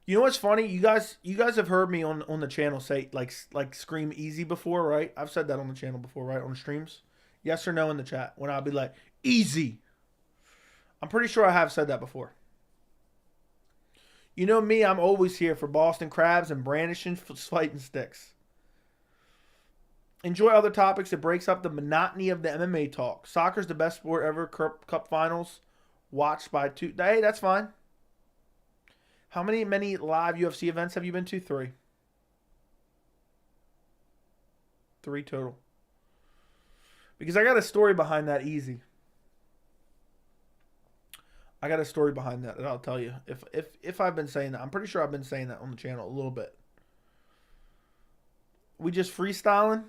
You know what's funny? You guys have heard me on the channel say like scream easy before, right? I've said that on the channel before, right? On streams. Yes or no in the chat. When I'll be like, easy. I'm pretty sure I have said that before. You know me, I'm always here for Boston crabs and brandishing fighting sticks. Enjoy other topics. It breaks up the monotony of the MMA talk. Soccer's the best sport ever. Cup finals watched by 2. Hey, that's fine. How many live UFC events have you been to? 3. 3 total. Because I got a story behind that easy. I got a story behind that I'll tell you. If I've been saying that. I'm pretty sure I've been saying that on the channel a little bit. We just freestyling?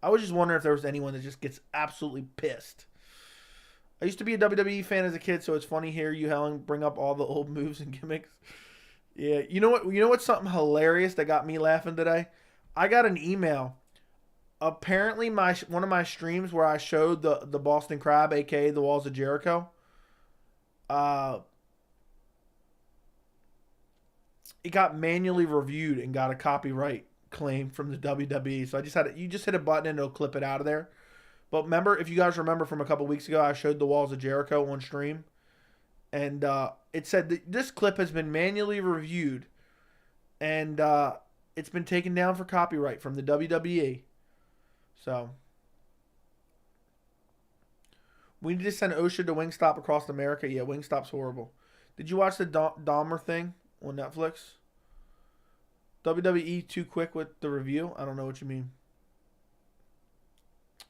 I was just wondering if there was anyone that just gets absolutely pissed. I used to be a WWE fan as a kid, so it's funny hear you, Helen, bring up all the old moves and gimmicks. Yeah, you know what? You know what's something hilarious that got me laughing today? I got an email. Apparently, one of my streams where I showed the Boston Crab, aka the Walls of Jericho, it got manually reviewed and got a copyright claim from the WWE. So I just you just hit a button and it'll clip it out of there. But remember, if you guys remember from a couple weeks ago, I showed the Walls of Jericho on stream, and it said that this clip has been manually reviewed, and it's been taken down for copyright from the WWE. So we need to send OSHA to Wingstop across America. Yeah, Wingstop's horrible. Did you watch the Dahmer thing on Netflix? WWE too quick with the review? I don't know what you mean.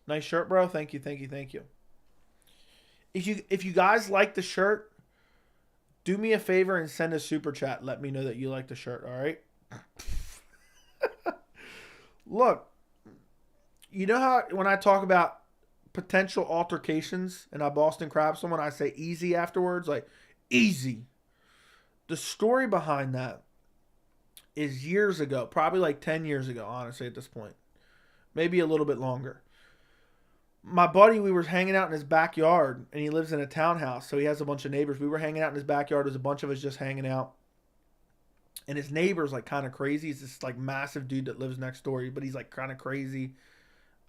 Nice shirt, bro. Thank you. If you guys like the shirt, do me a favor and send a super chat. Let me know that you like the shirt, all right? Look, you know how when I talk about potential altercations and I Boston Crab someone, I say easy afterwards? Like, easy. The story behind that is years ago, probably like 10 years ago, honestly, at this point. Maybe a little bit longer. My buddy, we were hanging out in his backyard, and he lives in a townhouse, so he has a bunch of neighbors. We were hanging out in his backyard. There's a bunch of us just hanging out. And his neighbor's like kind of crazy. He's this like massive dude that lives next door, but he's like kind of crazy.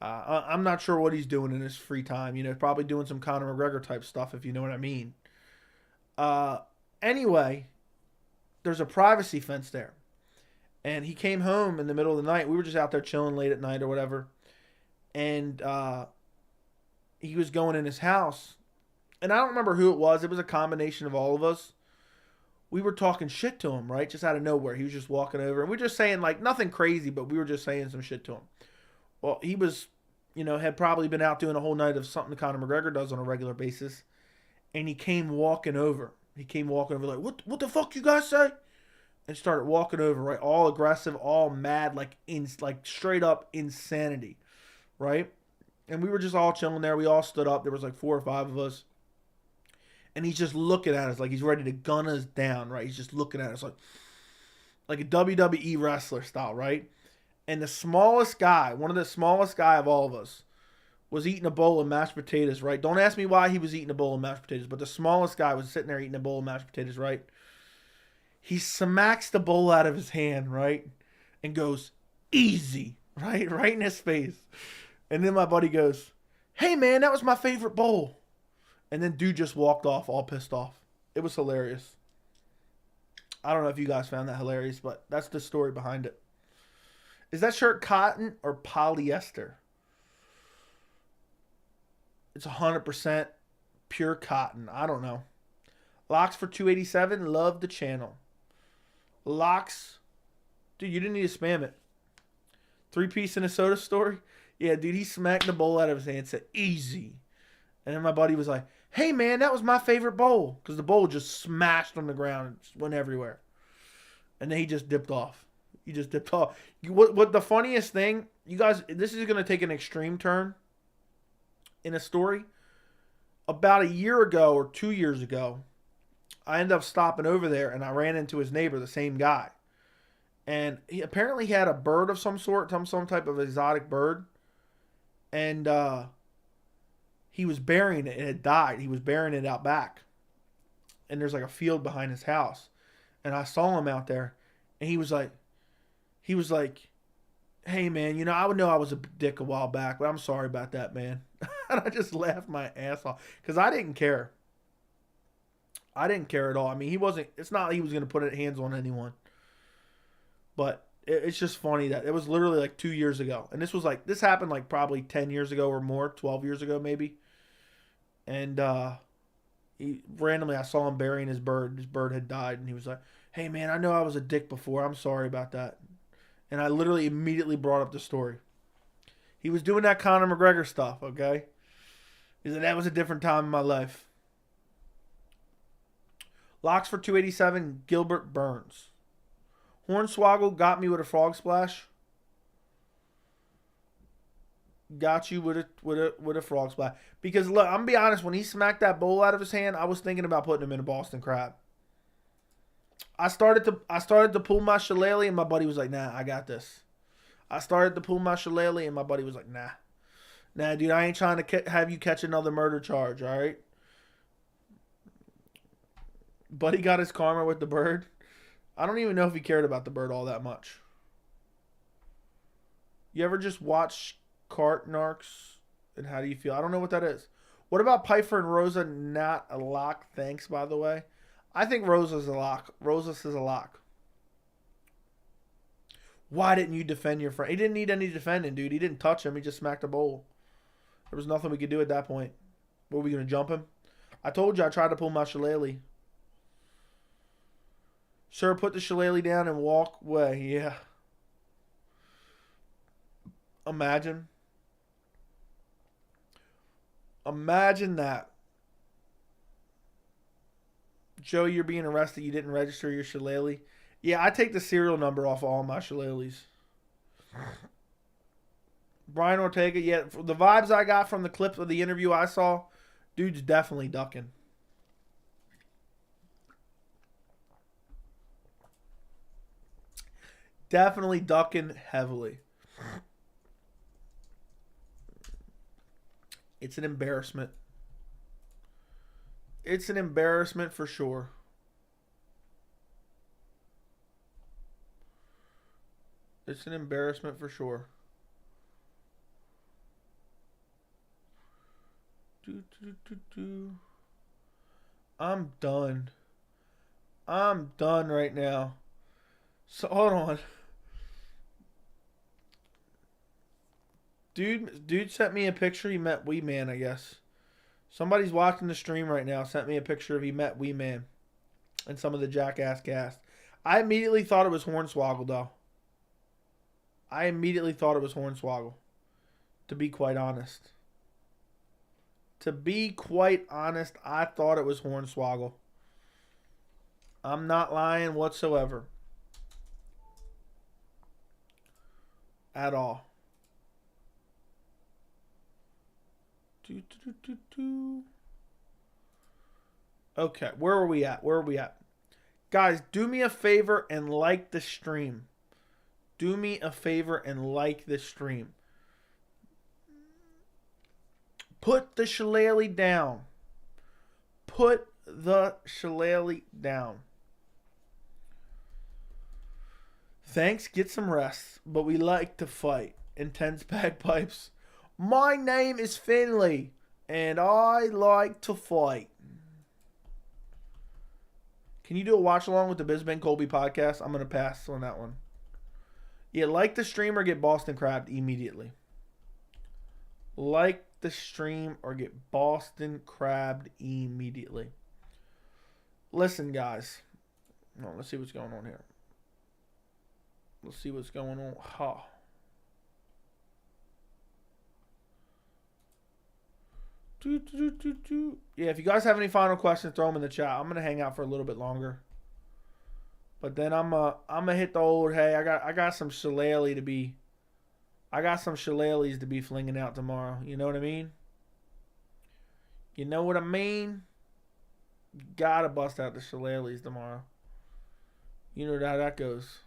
I'm not sure what he's doing in his free time. You know, probably doing some Conor McGregor type stuff, if you know what I mean. Anyway, there's a privacy fence there. And he came home in the middle of the night. We were just out there chilling late at night or whatever. And he was going in his house. And I don't remember who it was. It was a combination of all of us. We were talking shit to him, right? Just out of nowhere. He was just walking over. And we were just saying, like, nothing crazy, but we were just saying some shit to him. Well, he was, you know, had probably been out doing a whole night of something Conor McGregor does on a regular basis. And he came walking over. Like, what the fuck you guys say? And started walking over, right? All aggressive, all mad, like straight up insanity. right? And we were just all chilling there. We all stood up. There was like 4 or 5 of us. And he's just looking at us like he's ready to gun us down, right? He's just looking at us like a WWE wrestler style, right? And the smallest guy, one of the smallest guy of all of us, was eating a bowl of mashed potatoes, right? Don't ask me why he was eating a bowl of mashed potatoes, but the smallest guy was sitting there eating a bowl of mashed potatoes, right? He smacks the bowl out of his hand, right? And goes, easy, right? Right in his face. And then my buddy goes, hey man, that was my favorite bowl. And then dude just walked off all pissed off. It was hilarious. I don't know if you guys found that hilarious, but that's the story behind it. Is that shirt cotton or polyester? It's 100% pure cotton. I don't know. Locks for 287. Love the channel. Locks. Dude, you didn't need to spam it. 3-piece in a soda story? Yeah, dude, he smacked the bowl out of his hand and said, easy. And then my buddy was like, hey, man, that was my favorite bowl. Because the bowl just smashed on the ground and just went everywhere. And then he just dipped off. He just dipped off. What the funniest thing, you guys, this is going to take an extreme turn in a story. About a year ago or 2 years ago, I ended up stopping over there and I ran into his neighbor, the same guy. And he apparently had a bird of some sort, some type of exotic bird. And he was burying it. It had died. He was burying it out back. And there's like a field behind his house. And I saw him out there. And he was like, hey, man, you know, I would know I was a dick a while back, but I'm sorry about that, man. And I just laughed my ass off because I didn't care. I didn't care at all. I mean, it's not like he was going to put hands on anyone. But it's just funny that it was literally like 2 years ago. And this happened like probably 10 years ago or more, 12 years ago maybe. And randomly I saw him burying his bird. His bird had died. And he was like, hey, man, I know I was a dick before. I'm sorry about that. And I literally immediately brought up the story. He was doing that Conor McGregor stuff, okay? He said, that was a different time in my life. Locks for 287, Gilbert Burns. Hornswoggle got me with a frog splash. Got you with a frog splash. Because look, I'm gonna be honest, when he smacked that bowl out of his hand, I was thinking about putting him in a Boston Crab. I started to pull my shillelagh and my buddy was like, nah, I got this. I started to pull my shillelagh and my buddy was like, nah. Nah, dude, I ain't trying to have you catch another murder charge, all right? Buddy got his karma with the bird. I don't even know if he cared about the bird all that much. You ever just watch Cart Narcs? And how do you feel? I don't know what that is. What about Piper and Rosa? Not a lock. Thanks, by the way. I think Rosa's a lock. Rosas is a lock. Why didn't you defend your friend? He didn't need any defending, dude. He didn't touch him. He just smacked a bowl. There was nothing we could do at that point. What, were we going to jump him? I told you I tried to pull my shillelagh. Sir, put the shillelagh down and walk away. Yeah. Imagine. Imagine that. Joe, you're being arrested. You didn't register your shillelagh. Yeah, I take the serial number off all my shillelaghs. Brian Ortega, yeah, the vibes I got from the clips of the interview I saw, dude's definitely ducking. Definitely ducking heavily. It's an embarrassment. It's an embarrassment for sure. It's an embarrassment for sure. I'm done. I'm done right now. So hold on. Dude sent me a picture. He met Wee Man, I guess. Somebody's watching the stream right now. Sent me a picture of he met Wee Man and some of the Jackass cast. I immediately thought it was Hornswoggle, though. I immediately thought it was Hornswoggle. To be quite honest. To be quite honest, I thought it was Hornswoggle. I'm not lying whatsoever. At all. Okay, where are we at? Where are we at? Guys, do me a favor and like the stream. Do me a favor and like the stream. Put the shillelagh down. Put the shillelagh down. Thanks, get some rest, but we like to fight. Intense bagpipes. My name is Finley, and I like to fight. Can you do a watch along with the Bizbin Colby podcast? I'm going to pass on that one. Yeah, like the stream or get Boston crabbed immediately. Like the stream or get Boston crabbed immediately. Listen, guys. No, let's see what's going on here. Let's see what's going on. Ha. Yeah, if you guys have any final questions, throw them in the chat. I'm gonna hang out for a little bit longer, but then I'm gonna hit the old. Hey, I got some shillelagh to be. I got some shillelaghs to be flinging out tomorrow. You know what I mean? You know what I mean? Gotta bust out the shillelaghs tomorrow. You know how that goes.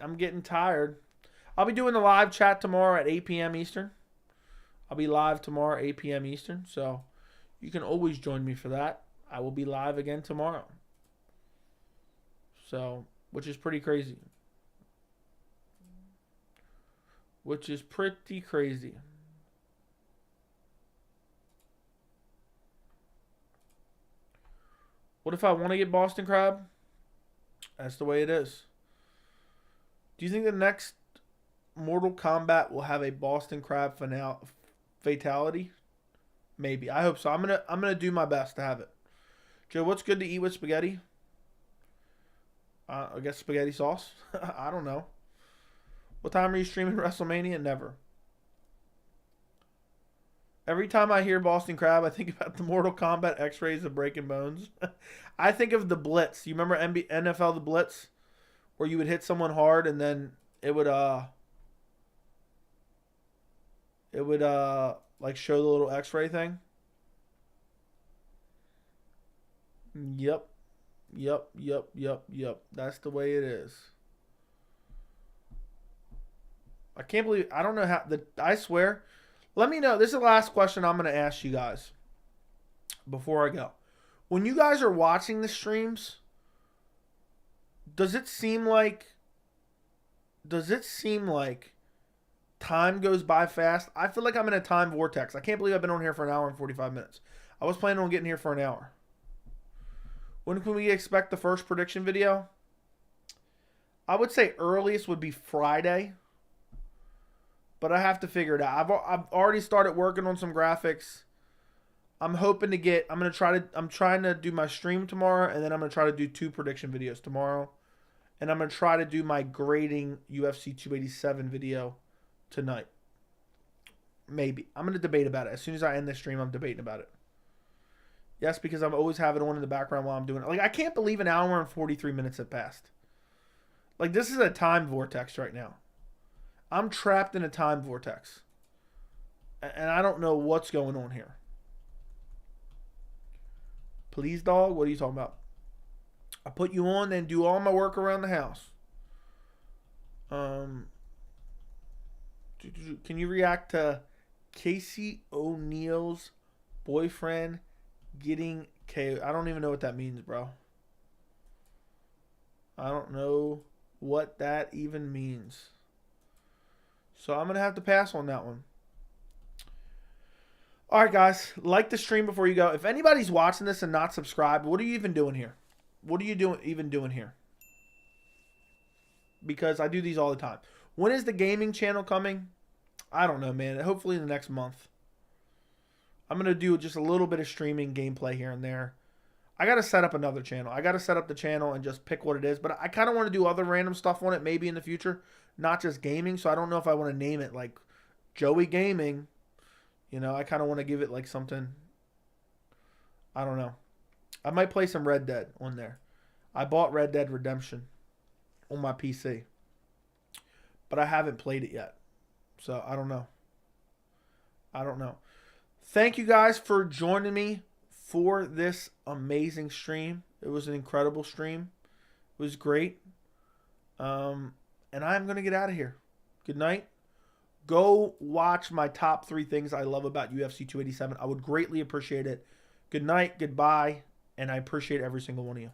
I'm getting tired. I'll be doing the live chat tomorrow at 8 p.m. Eastern. I'll be live tomorrow at 8 p.m. Eastern. So you can always join me for that. I will be live again tomorrow. So, which is pretty crazy. Which is pretty crazy. What if I want to get Boston Crab? That's the way it is. Do you think the next Mortal Kombat will have a Boston Crab fatality? Maybe. I hope so. I'm gonna do my best to have it. Joe, what's good to eat with spaghetti? I guess spaghetti sauce. I don't know. What time are you streaming WrestleMania? Never. Every time I hear Boston Crab, I think about the Mortal Kombat X-rays of breaking bones. I think of the Blitz. You remember NFL the Blitz? Where you would hit someone hard and then it would like show the little X-ray thing. Yep. That's the way it is. I can't believe I don't know how I swear. Let me know. This is the last question I'm going to ask you guys before I go. When you guys are watching the streams, does it seem like time goes by fast? I feel like I'm in a time vortex. I can't believe I've been on here for an hour and 45 minutes. I was planning on getting here for an hour. When can we expect the first prediction video? I would say earliest would be Friday. But I have to figure it out. I've already started working on some graphics. I'm trying to do my stream tomorrow, and then I'm going to try to do 2 prediction videos tomorrow. And I'm going to try to do my grading UFC 287 video tonight. Maybe. I'm going to debate about it. As soon as I end this stream, I'm debating about it. Yes, because I'm always having it on in the background while I'm doing it. Like, I can't believe an hour and 43 minutes have passed. Like, this is a time vortex right now. I'm trapped in a time vortex. And I don't know what's going on here. Please, dog? What are you talking about? I put you on and do all my work around the house. Can you react to Casey O'Neal's boyfriend getting KO? I don't even know what that means, bro. I don't know what that even means. So I'm going to have to pass on that one. All right, guys. Like the stream before you go. If anybody's watching this and not subscribed, what are you even doing here? What are you doing here? Because I do these all the time. When is the gaming channel coming? I don't know, man. Hopefully in the next month. I'm going to do just a little bit of streaming gameplay here and there. I got to set up another channel. I got to set up the channel and just pick what it is. But I kind of want to do other random stuff on it maybe in the future. Not just gaming. So I don't know if I want to name it like Joey Gaming. You know, I kind of want to give it like something. I don't know. I might play some Red Dead on there. I bought Red Dead Redemption on my PC. but I haven't played it yet. So I don't know. I don't know. Thank you guys for joining me for this amazing stream. It was an incredible stream. It was great. And I'm going to get out of here. Good night. Go watch my top 3 things I love about UFC 287. I would greatly appreciate it. Good night. Goodbye. And I appreciate every single one of you.